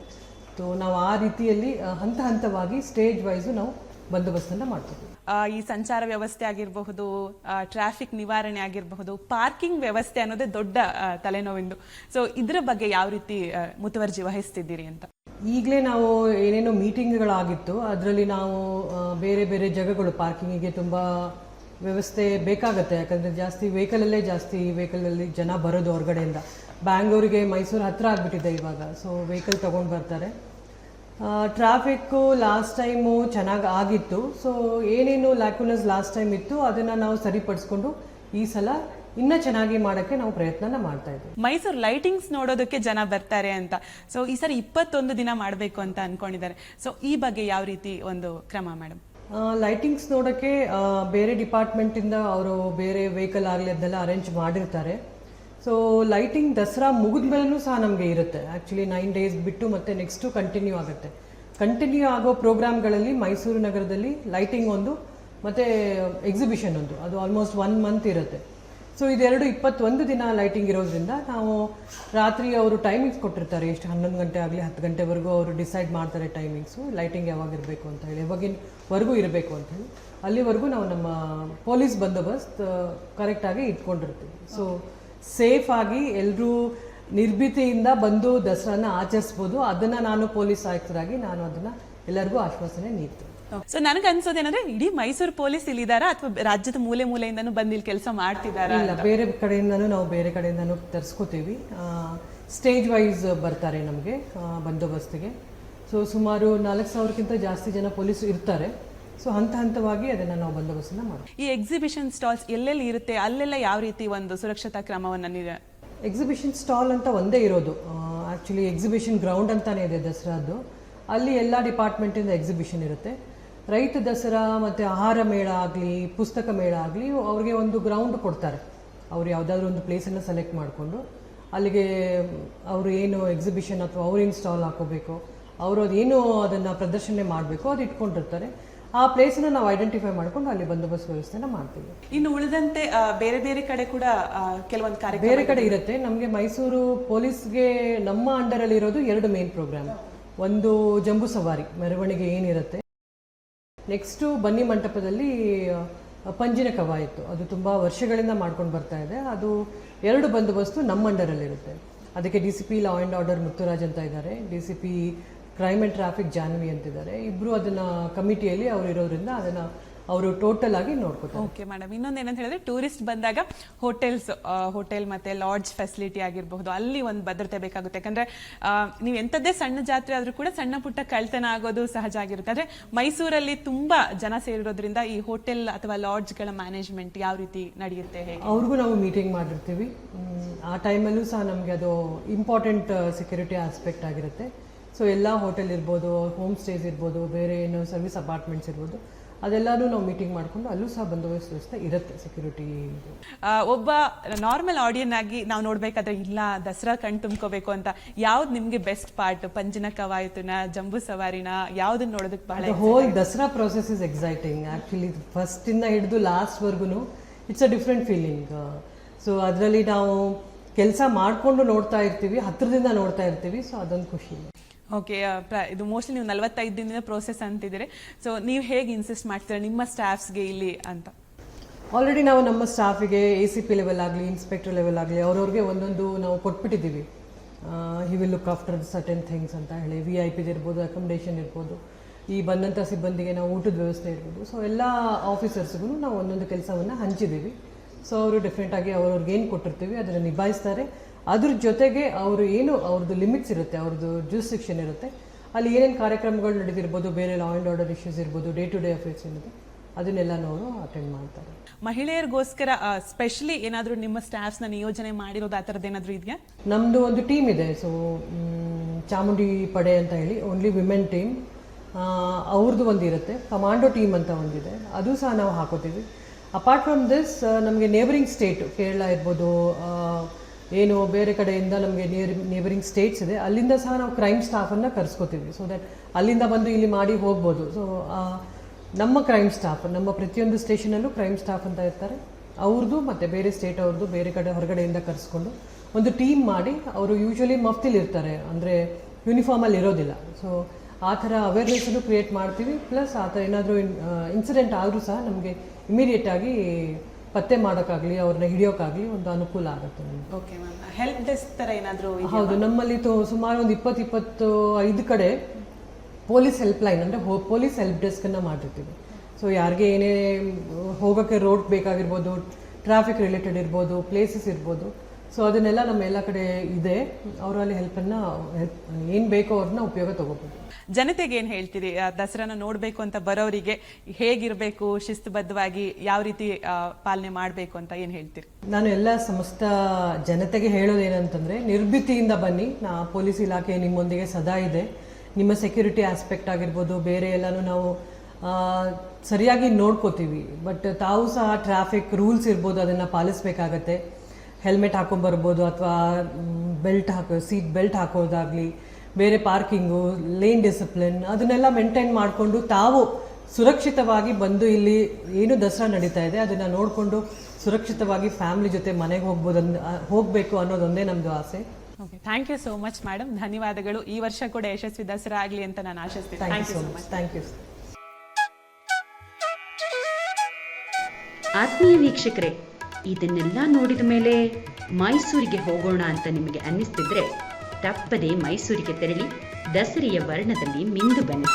ಸೊ ನಾವು ಆ ರೀತಿಯಲ್ಲಿ ಹಂತವಾಗಿ ಸ್ಟೇಜ್ ವೈಸು ನಾವು ಬಂದೋಬಸ್ತನ್ನು ಮಾಡ್ತೀವಿ. ಈ ಸಂಚಾರ ವ್ಯವಸ್ಥೆ ಆಗಿರಬಹುದು, ಟ್ರಾಫಿಕ್ ನಿವಾರಣೆ ಆಗಿರಬಹುದು, ಪಾರ್ಕಿಂಗ್ ವ್ಯವಸ್ಥೆ ಅನ್ನೋದೇ ದೊಡ್ಡ ತಲೆನೋವಿಂದು. ಸೊ ಇದರ ಬಗ್ಗೆ ಯಾವ ರೀತಿ ಮುತುವರ್ಜಿ ವಹಿಸ್ತಿದ್ದೀರಿ ಅಂತ? ಈಗಲೇ ನಾವು ಏನೇನೋ ಮೀಟಿಂಗ್ಗಳಾಗಿತ್ತು, ಅದರಲ್ಲಿ ನಾವು ಬೇರೆ ಬೇರೆ ಜಾಗಗಳು ಪಾರ್ಕಿಂಗಿಗೆ ತುಂಬ ವ್ಯವಸ್ಥೆ ಬೇಕಾಗುತ್ತೆ. ಯಾಕಂದರೆ ವೆಹಿಕಲಲ್ಲಿ ಜನ ಬರೋದು ಹೊರಗಡೆಯಿಂದ. ಬ್ಯಾಂಗ್ಳೂರಿಗೆ ಮೈಸೂರು ಹತ್ತಿರ ಆಗಿಬಿಟ್ಟಿದೆ ಇವಾಗ. ಸೊ ವೆಹಿಕಲ್ ತೊಗೊಂಡು ಬರ್ತಾರೆ. ಟ್ರಾಫಿಕ್ಕು ಲಾಸ್ಟ್ ಟೈಮು ಚೆನ್ನಾಗಿ ಆಗಿತ್ತು. ಸೊ ಏನೇನು ಲ್ಯಾಕ್ಯುನಸ್ ಲಾಸ್ಟ್ ಟೈಮ್ ಇತ್ತು ಅದನ್ನು ನಾವು ಸರಿಪಡಿಸ್ಕೊಂಡು ಈ ಸಲ ಇನ್ನೂ ಚೆನ್ನಾಗಿ ಮಾಡೋಕ್ಕೆ ನಾವು ಪ್ರಯತ್ನ ಮಾಡ್ತಾ ಇದ್ದೀವಿ. ಮೈಸೂರು ಲೈಟಿಂಗ್ಸ್ ನೋಡೋದಕ್ಕೆ ಜನ ಬರ್ತಾರೆ ಅಂತ. ಸೊ ಈ ಸರಿ 21 ದಿನ ಮಾಡಬೇಕು ಅಂತ ಅಂದ್ಕೊಂಡಿದ್ದಾರೆ. ಸೊ ಈ ಬಗ್ಗೆ ಯಾವ ರೀತಿ ಒಂದು ಕ್ರಮ ಮೇಡಮ್? ಲೈಟಿಂಗ್ಸ್ ನೋಡೋಕ್ಕೆ ಬೇರೆ ಡಿಪಾರ್ಟ್ಮೆಂಟಿಂದ ಅವರು ಬೇರೆ ವೆಹಿಕಲ್ ಆಗಲಿ ಅದನ್ನೆಲ್ಲ ಅರೇಂಜ್ ಮಾಡಿರ್ತಾರೆ. ಸೊ ಲೈಟಿಂಗ್ ದಸರಾ ಮುಗಿದ ಮೇಲೂ ಸಹ ನಮಗೆ ಇರುತ್ತೆ. ಆ್ಯಕ್ಚುಲಿ 9 ಡೇಸ್ ಬಿಟ್ಟು ಮತ್ತೆ ನೆಕ್ಸ್ಟು ಕಂಟಿನ್ಯೂ ಆಗುತ್ತೆ. ಕಂಟಿನ್ಯೂ ಆಗೋ ಪ್ರೋಗ್ರಾಮ್ಗಳಲ್ಲಿ ಮೈಸೂರು ನಗರದಲ್ಲಿ ಲೈಟಿಂಗ್ ಒಂದು ಮತ್ತು ಎಕ್ಸಿಬಿಷನ್ ಒಂದು, ಅದು ಆಲ್ಮೋಸ್ಟ್ 1 ಮಂತ್ ಇರುತ್ತೆ. ಸೊ ಇದೆರಡು 21 ದಿನ ಲೈಟಿಂಗ್ ಇರೋದ್ರಿಂದ ನಾವು ರಾತ್ರಿ ಅವರು ಟೈಮಿಂಗ್ಸ್ ಕೊಟ್ಟಿರ್ತಾರೆ. ಎಷ್ಟು 11 ಗಂಟೆ ಆಗಲಿ 10 ಗಂಟೆವರೆಗೂ ಅವರು ಡಿಸೈಡ್ ಮಾಡ್ತಾರೆ ಟೈಮಿಂಗ್ಸು, ಲೈಟಿಂಗ್ ಯಾವಾಗ ಇರಬೇಕು ಅಂತ ಹೇಳಿ, ಯಾವಾಗಿನವರೆಗೂ ಇರಬೇಕು ಅಂತ ಹೇಳಿ. ಅಲ್ಲಿವರೆಗೂ ನಾವು ನಮ್ಮ ಪೊಲೀಸ್ ಬಂದೋಬಸ್ತ್ ಕರೆಕ್ಟಾಗಿ ಇಟ್ಕೊಂಡಿರ್ತೀವಿ. ಸೊ ಸೇಫಾಗಿ ಎಲ್ಲರೂ ನಿರ್ಭೀತಿಯಿಂದ ಬಂದು ದಸರಾನ ಆಚರಿಸ್ಬೋದು. ಅದನ್ನು ನಾನು ಪೊಲೀಸ್ ಆಯುಕ್ತರಾಗಿ ನಾನು ಅದನ್ನು ಎಲ್ಲರಿಗೂ ಆಶ್ವಾಸನೆ ನೀಡ್ತೀನಿ. ಸೊ ನನಗೆ ಅನ್ಸೋದೇನಂದ್ರೆ, ಇಡೀ ಮೈಸೂರು ಪೊಲೀಸ್ ಇಲ್ಲಿದಾರಾ ಅಥವಾ ರಾಜ್ಯದ ಮೂಲೆಯಿಂದನೂ ಬಂದು ಇಲ್ಲಿ ಕೆಲಸ ಮಾಡ್ತಿದಾರಾ? ಇಲ್ಲ, ಬೇರೆ ಕಡೆಯಿಂದನೂ ನಾವು ಬೇರೆ ಕಡೆಯಿಂದನೂ ತರಿಸ್ಕೋತೀವಿ. ಸ್ಟೇಜ್ ವೈಸ್ ಬರ್ತಾರೆ ನಮಗೆ ಬಂದೋಬಸ್ತಿಗೆ. ಸೊ ಸುಮಾರು 4,000ಕ್ಕಿಂತ ಜಾಸ್ತಿ ಜನ ಪೊಲೀಸರು ಇರ್ತಾರೆ. ಸೊ ಹಂತವಾಗಿ ಅದನ್ನು ನಾವು ಬಂದೋಬಸ್ತನ್ನು ಮಾಡ್ತೀವಿ. ಈ ಎಕ್ಸಿಬಿಷನ್ ಸ್ಟಾಲ್ಸ್ ಎಲ್ಲೆಲ್ಲಿ ಇರುತ್ತೆ, ಅಲ್ಲೆಲ್ಲ ಯಾವ ರೀತಿ ಒಂದು ಸುರಕ್ಷತಾ ಕ್ರಮವನ್ನು? ಎಕ್ಸಿಬಿಷನ್ ಸ್ಟಾಲ್ ಅಂತ ಒಂದೇ ಇರೋದು. ಆ್ಯಕ್ಚುಲಿ ಎಕ್ಸಿಬಿಷನ್ ಗ್ರೌಂಡ್ ಅಂತಾನೆ ಇದೆ ದಸರಾದ್ದು. ಅಲ್ಲಿ ಎಲ್ಲ ಡಿಪಾರ್ಟ್ಮೆಂಟಿಂದ ಎಕ್ಸಿಬಿಷನ್ ಇರುತ್ತೆ. ರೈತ ದಸರಾ ಮತ್ತು ಆಹಾರ ಮೇಳ ಆಗಲಿ, ಪುಸ್ತಕ ಮೇಳ ಆಗಲಿ, ಅವ್ರಿಗೆ ಒಂದು ಗ್ರೌಂಡ್ ಕೊಡ್ತಾರೆ. ಅವ್ರು ಯಾವುದಾದ್ರೂ ಒಂದು ಪ್ಲೇಸನ್ನು ಸೆಲೆಕ್ಟ್ ಮಾಡಿಕೊಂಡು ಅಲ್ಲಿಗೆ ಅವರು ಏನು ಎಕ್ಸಿಬಿಷನ್ ಅಥವಾ ಅವ್ರೇನು ಸ್ಟಾಲ್ ಹಾಕೋಬೇಕು, ಅವರು ಅದೇನು ಅದನ್ನು ಪ್ರದರ್ಶನ ಮಾಡಬೇಕು ಅದು ಇಟ್ಕೊಂಡಿರ್ತಾರೆ. ಆ ಪ್ಲೇಸನ್ನು ನಾವು ಐಡೆಂಟಿಫೈ ಮಾಡ್ಕೊಂಡು ಅಲ್ಲಿ ಬಂದೋಬಸ್ತ್ ವ್ಯವಸ್ಥೆನ ಮಾಡ್ತೀವಿ. ಇನ್ನು ಉಳಿದಂತೆ ಬೇರೆ ಬೇರೆ ಕಡೆ ಕೂಡ ಕೆಲವೊಂದು ಕಾರ್ಯಕ್ರಮ ಬೇರೆ ಕಡೆ ಇರುತ್ತೆ. ನಮಗೆ ಮೈಸೂರು ಪೊಲೀಸ್ಗೆ ನಮ್ಮ ಅಂಡರಲ್ಲಿ ಇರೋದು 2 ಮೇನ್ ಪ್ರೋಗ್ರಾಮ್. ಒಂದು ಜಂಬೂ ಸವಾರಿ ಮೆರವಣಿಗೆ ಏನಿರುತ್ತೆ, ನೆಕ್ಸ್ಟು ಬನ್ನಿ ಮಂಟಪದಲ್ಲಿ ಪಂಜಿನ ಕವಾಯತ್ತು. ಅದು ತುಂಬ ವರ್ಷಗಳಿಂದ ಮಾಡ್ಕೊಂಡು ಬರ್ತಾ ಇದೆ. ಅದು 2 ಬಂದೋಬಸ್ತು ನಮ್ಮ ಅಂಡರಲ್ಲಿರುತ್ತೆ. ಅದಕ್ಕೆ DCP law and order Muthuraj ಅಂತ ಇದ್ದಾರೆ, DCP crime and traffic Janvi ಅಂತಿದ್ದಾರೆ. ಇಬ್ಬರು ಅದನ್ನು ಕಮಿಟಿಯಲ್ಲಿ ಅವರು ಇರೋದ್ರಿಂದ ಅದನ್ನು ಅವರು ಟೋಟಲ್ ಆಗಿ ನೋಡ್ಕೋತಾರೆ. ಓಕೆ ಮೇಡಮ್, ಇನ್ನೊಂದು ಏನಂತ ಹೇಳಿದ್ರೆ ಟೂರಿಸ್ಟ್ ಬಂದಾಗ ಹೋಟೆಲ್ ಮತ್ತೆ ಲಾಡ್ಜ್ ಫೆಸಿಲಿಟಿ ಆಗಿರಬಹುದು, ಅಲ್ಲಿ ಒಂದು ಭದ್ರತೆ ಬೇಕಾಗುತ್ತೆ. ಯಾಕಂದ್ರೆ ನೀವು ಎಂಥದ್ದೇ ಸಣ್ಣ ಜಾತ್ರೆ ಆದ್ರೂ ಕೂಡ ಸಣ್ಣ ಪುಟ್ಟ ಕಳ್ತನ ಆಗೋದು ಸಹಜ ಆಗಿರುತ್ತೆ. ಆದ್ರೆ ಮೈಸೂರಲ್ಲಿ ತುಂಬಾ ಜನ ಸೇರಿರೋದ್ರಿಂದ ಈ ಹೋಟೆಲ್ ಅಥವಾ ಲಾಡ್ಜ್ಗಳ ಮ್ಯಾನೇಜ್ಮೆಂಟ್ ಯಾವ ರೀತಿ ನಡೆಯುತ್ತೆ, ಹೇಗೆ? ಅವ್ರಿಗೂ ನಾವು ಮೀಟಿಂಗ್ ಮಾಡಿರ್ತೀವಿ. ಆ ಟೈಮಲ್ಲೂ ಸಹ ನಮಗೆ ಅದು ಇಂಪಾರ್ಟೆಂಟ್ ಸೆಕ್ಯೂರಿಟಿ ಆಸ್ಪೆಕ್ಟ್ ಆಗಿರುತ್ತೆ. ಸೊ ಎಲ್ಲ ಹೋಟೆಲ್ ಇರ್ಬೋದು, ಹೋಮ್ ಸ್ಟೇಸ್ ಇರ್ಬೋದು, ಬೇರೆ ಏನು ಸರ್ವಿಸ್ ಅಪಾರ್ಟ್ಮೆಂಟ್ಸ್ ಇರ್ಬೋದು, ಅದೆಲ್ಲನೂ ನಾವು ಮೀಟಿಂಗ್ ಮಾಡಿಕೊಂಡು ಅಲ್ಲೂ ಸಹ ಬಂದೋಬಸ್ತ್ ವ್ಯವಸ್ಥೆ ಇರುತ್ತೆ ಸೆಕ್ಯೂರಿಟಿ. ಒಬ್ಬ ನಾರ್ಮಲ್ ಆಡಿಯನ್ ಆಗಿ ನಾವು ನೋಡ್ಬೇಕಾದ್ರೆ ಇಲ್ಲ ದಸರಾ ಕಣ್ ತುಂಬ್ಕೋಬೇಕು ಅಂತ ಯಾವ್ದು ನಿಮ್ಗೆ ಬೆಸ್ಟ್ ಪಾರ್ಟ್? ಪಂಜಿನ ಕವಾಯತನ, ಜಂಬೂ ಸವಾರಿನ, ಯಾವ್ದನ್ನ ನೋಡೋದಕ್ಕೆ ಬಹಳ? Whole Dasara process is exciting actually. ಫಸ್ಟಿಂದ ಹಿಡಿದು ಲಾಸ್ಟ್ವರೆಗೂ it's a different feeling. So ಅದರಲ್ಲಿ ನಾವು ಕೆಲಸ ಮಾಡಿಕೊಂಡು ನೋಡ್ತಾ ಇರ್ತೀವಿ, ಹತ್ತಿರದಿಂದ ನೋಡ್ತಾ ಇರ್ತೀವಿ. ಸೊ ಅದೊಂದು ಖುಷಿ. ಓಕೆ, ಇದು ಮೋಸ್ಟ್ಲಿ ನೀವು 45 ದಿನದ ಪ್ರೋಸೆಸ್ ಅಂತಿದ್ದೀರಿ. ಸೊ ನೀವು ಹೇಗೆ ಇನ್ಸಿಸ್ಟ್ ಮಾಡ್ತೀರಾ ನಿಮ್ಮ ಸ್ಟಾಫ್ಸ್ಗೆ ಇಲ್ಲಿ ಅಂತ? ಆಲ್ರೆಡಿ ನಾವು ನಮ್ಮ ಸ್ಟಾಫಿಗೆ ACP ಲೆವೆಲ್ ಆಗಲಿ, ಇನ್ಸ್ಪೆಕ್ಟರ್ ಲೆವೆಲ್ ಆಗಲಿ, ಅವ್ರವ್ರಿಗೆ ಒಂದೊಂದು ನಾವು ಕೊಟ್ಬಿಟ್ಟಿದ್ದೀವಿ. He will look after certain things ಅಂತ ಹೇಳಿ. VIP ಇರ್ಬೋದು, ಅಕಾಮಿಡೇಷನ್ ಇರ್ಬೋದು, ಈ ಬಂದಂಥ ಸಿಬ್ಬಂದಿಗೆ ನಾವು ಊಟದ ವ್ಯವಸ್ಥೆ ಇರ್ಬೋದು. ಸೊ ಎಲ್ಲ ಆಫೀಸರ್ಸ್ಗೂ ನಾವು ಒಂದೊಂದು ಕೆಲಸವನ್ನು ಹಂಚಿದ್ದೀವಿ. ಸೊ ಅವರು ಡಿಫ್ರೆಂಟಾಗಿ ಅವ್ರವ್ರಿಗೆ ಏನು ಕೊಟ್ಟಿರ್ತೀವಿ ಅದನ್ನು ನಿಭಾಯಿಸ್ತಾರೆ. ಅದ್ರ ಜೊತೆಗೆ ಅವರು ಏನು ಅವ್ರದ್ದು ಲಿಮಿಟ್ಸ್ ಇರುತ್ತೆ, ಅವ್ರದ್ದು ಜ್ಯೂರಿಸ್ಡಿಕ್ಷನ್ ಇರುತ್ತೆ, ಅಲ್ಲಿ ಏನೇನು ಕಾರ್ಯಕ್ರಮಗಳು ನಡೆದಿರ್ಬೋದು, ಬೇರೆ ಲಾ ಆ್ಯಂಡ್ ಆರ್ಡರ್ ಇಶ್ಯೂಸ್ ಇರ್ಬೋದು, ಡೇ ಟು ಡೇ ಅಫೇರ್ಸ್ ಏನಿದೆ ಅದನ್ನೆಲ್ಲ ಅವರು ಅಟೆಂಡ್ ಮಾಡ್ತಾರೆ. ಮಹಿಳೆಯರಿಗೋಸ್ಕರ ಸ್ಪೆಷಲಿ ಏನಾದರೂ ನಿಮ್ಮ ಸ್ಟಾಫ್ಸ್ನ ನಿಯೋಜನೆ ಮಾಡಿರೋದು ಆ ಥರದ್ದು ಏನಾದರೂ ಇದೆಯಾ? ನಮ್ಮದು ಒಂದು ಟೀಮ್ ಇದೆ. ಸೊ ಚಾಮುಂಡಿ ಪಡೆ ಅಂತ ಹೇಳಿ ಓನ್ಲಿ ವಿಮೆನ್ ಟೀಮ್, ಅವ್ರದ್ದು ಒಂದು ಇರುತ್ತೆ. ಕಮಾಂಡೋ ಟೀಮ್ ಅಂತ ಒಂದಿದೆ, ಅದು ಸಹ ನಾವು ಹಾಕೋತೀವಿ. ಅಪಾರ್ಟ್ ಫ್ರಮ್ ದಿಸ್ ನಮಗೆ ನೇಬರಿಂಗ್ ಸ್ಟೇಟ್ ಕೇರಳ ಇರ್ಬೋದು, ಏನು ಬೇರೆ ಕಡೆಯಿಂದ ನಮಗೆ ನೇಬರಿಂಗ್ ಸ್ಟೇಟ್ಸ್ ಇದೆ, ಅಲ್ಲಿಂದ ಸಹ ನಾವು ಕ್ರೈಮ್ ಸ್ಟಾಫನ್ನು ಕರೆಸ್ಕೋತೀವಿ. ಸೊ ದಟ್ ಅಲ್ಲಿಂದ ಬಂದು ಇಲ್ಲಿ ಮಾಡಿ ಹೋಗ್ಬೋದು. ಸೊ ನಮ್ಮ ಕ್ರೈಮ್ ಸ್ಟಾಫ್, ನಮ್ಮ ಪ್ರತಿಯೊಂದು ಸ್ಟೇಷನಲ್ಲೂ ಕ್ರೈಮ್ ಸ್ಟಾಫ್ ಅಂತ ಇರ್ತಾರೆ, ಅವ್ರದ್ದು ಮತ್ತು ಬೇರೆ ಸ್ಟೇಟ್ ಅವ್ರದ್ದು ಬೇರೆ ಕಡೆ ಹೊರಗಡೆಯಿಂದ ಕರೆಸ್ಕೊಂಡು ಒಂದು ಟೀಮ್ ಮಾಡಿ, ಅವರು ಯೂಶ್ವಲಿ ಮಫ್ತಿಲಿ ಇರ್ತಾರೆ, ಅಂದರೆ ಯೂನಿಫಾರ್ಮಲ್ಲಿ ಇರೋದಿಲ್ಲ. ಸೊ ಆ ಥರ ಅವೇರ್ನೆಸ್ಸನ್ನು ಕ್ರಿಯೇಟ್ ಮಾಡ್ತೀವಿ. ಪ್ಲಸ್ ಆ ಥರ ಏನಾದರೂ ಇನ್ಸಿಡೆಂಟ್ ಆದರೂ ಸಹ ನಮಗೆ ಇಮಿಡಿಯೇಟಾಗಿ ಪತ್ತೆ ಮಾಡೋಕ್ಕಾಗಲಿ, ಅವ್ರನ್ನ ಹಿಡಿಯೋಕ್ಕಾಗಲಿ ಒಂದು ಅನುಕೂಲ ಆಗುತ್ತೆ ನಮಗೆ. ಓಕೆ ಮ್ಯಾಮ್, ಹೆಲ್ಪ್ ಡೆಸ್ಕ್ ಥರ ಏನಾದರೂ? ಹೌದು, ನಮ್ಮಲ್ಲಿ ಸುಮಾರು ಒಂದು 20-25 ಕಡೆ ಪೊಲೀಸ್ ಹೆಲ್ಪ್ಲೈನ್ ಅಂದರೆ ಪೊಲೀಸ್ ಹೆಲ್ಪ್ ಡೆಸ್ಕನ್ನು ಮಾಡಿರ್ತೀವಿ. ಸೊ ಯಾರಿಗೆ ಏನೇ ಹೋಗೋಕ್ಕೆ ರೋಡ್ ಬೇಕಾಗಿರ್ಬೋದು, ಟ್ರಾಫಿಕ್ ರಿಲೇಟೆಡ್ ಇರ್ಬೋದು, ಪ್ಲೇಸಸ್ ಇರ್ಬೋದು, ಸೊ ಅದನ್ನೆಲ್ಲ ನಮ್ಮ ಎಲ್ಲ ಕಡೆ ಇದೆ. ಅವರಲ್ಲಿ ಏನು ಬೇಕೋ ಅವ್ರನ್ನ ಉಪಯೋಗ ತಗೋಬೋದು. ಜನತೆಗೆ ಏನು ಹೇಳ್ತೀರಿ? ದಸರಾನ ನೋಡಬೇಕು ಅಂತ ಬರೋರಿಗೆ ಹೇಗಿರಬೇಕು, ಶಿಸ್ತುಬದ್ಧವಾಗಿ ಯಾವ ರೀತಿ ಪಾಲನೆ ಮಾಡಬೇಕು ಅಂತ ಏನು ಹೇಳ್ತೀರಿ? ನಾನು ಎಲ್ಲ ಸಮಸ್ತ ಜನತೆಗೆ ಹೇಳೋದೇನಂತಂದರೆ, ನಿರ್ಭೀತಿಯಿಂದ ಬನ್ನಿ. ಪೊಲೀಸ್ ಇಲಾಖೆ ನಿಮ್ಮೊಂದಿಗೆ ಸದಾ ಇದೆ. ನಿಮ್ಮ ಸೆಕ್ಯೂರಿಟಿ ಆಸ್ಪೆಕ್ಟ್ ಆಗಿರ್ಬೋದು, ಬೇರೆ ಎಲ್ಲನೂ ನಾವು ಸರಿಯಾಗಿ ನೋಡ್ಕೋತೀವಿ. ಬಟ್ ತಾವು ಸಹ ಟ್ರಾಫಿಕ್ ರೂಲ್ಸ್ ಇರ್ಬೋದು, ಅದನ್ನು ಪಾಲಿಸಬೇಕಾಗತ್ತೆ. ಹೆಲ್ಮೆಟ್ ಹಾಕೊಂಡ್ಬರ್ಬೋದು, ಅಥವಾ ಸೀಟ್ ಬೆಲ್ಟ್ ಹಾಕೋದಾಗಲಿ, ಬೇರೆ ಪಾರ್ಕಿಂಗು, ಲೇನ್ ಡಿಸಿಪ್ಲಿನ್, ಅದನ್ನೆಲ್ಲ ಮೇಂಟೈನ್ ಮಾಡಿಕೊಂಡು ತಾವು ಸುರಕ್ಷಿತವಾಗಿ ಬಂದು ಇಲ್ಲಿ ಏನು ದಸರಾ ನಡೀತಾ ಇದೆ ಅದನ್ನು ನೋಡಿಕೊಂಡು ಸುರಕ್ಷಿತವಾಗಿ ಫ್ಯಾಮಿಲಿ ಜೊತೆ ಮನೆಗೆ ಹೋಗಬೇಕು ಅನ್ನೋದೊಂದೇ ನಮ್ಮದು ಆಸೆ. Okay, thank you so much madam, ಧನ್ಯವಾದಗಳು. ಈ ವರ್ಷ ಕೂಡ ಯಶಸ್ವಿ ದಸರಾ ಆಗಲಿ ಅಂತ ನಾನು ಆಶಿಸ್ತೀನಿ. Thank you so much. Thank you. ಆತ್ಮೀಯ ವೀಕ್ಷಕರೇ, ಇದನ್ನೆಲ್ಲ ನೋಡಿದ ಮೇಲೆ ಮೈಸೂರಿಗೆ ಹೋಗೋಣ ಅಂತ ನಿಮಗೆ ಅನ್ನಿಸ್ತಿದ್ರೆ ತಪ್ಪದೆ ಮೈಸೂರಿಗೆ ತೆರಳಿ ದಸರೆಯ ವರ್ಣದಲ್ಲಿ ಮಿಂದು ಬನ್ನಿ.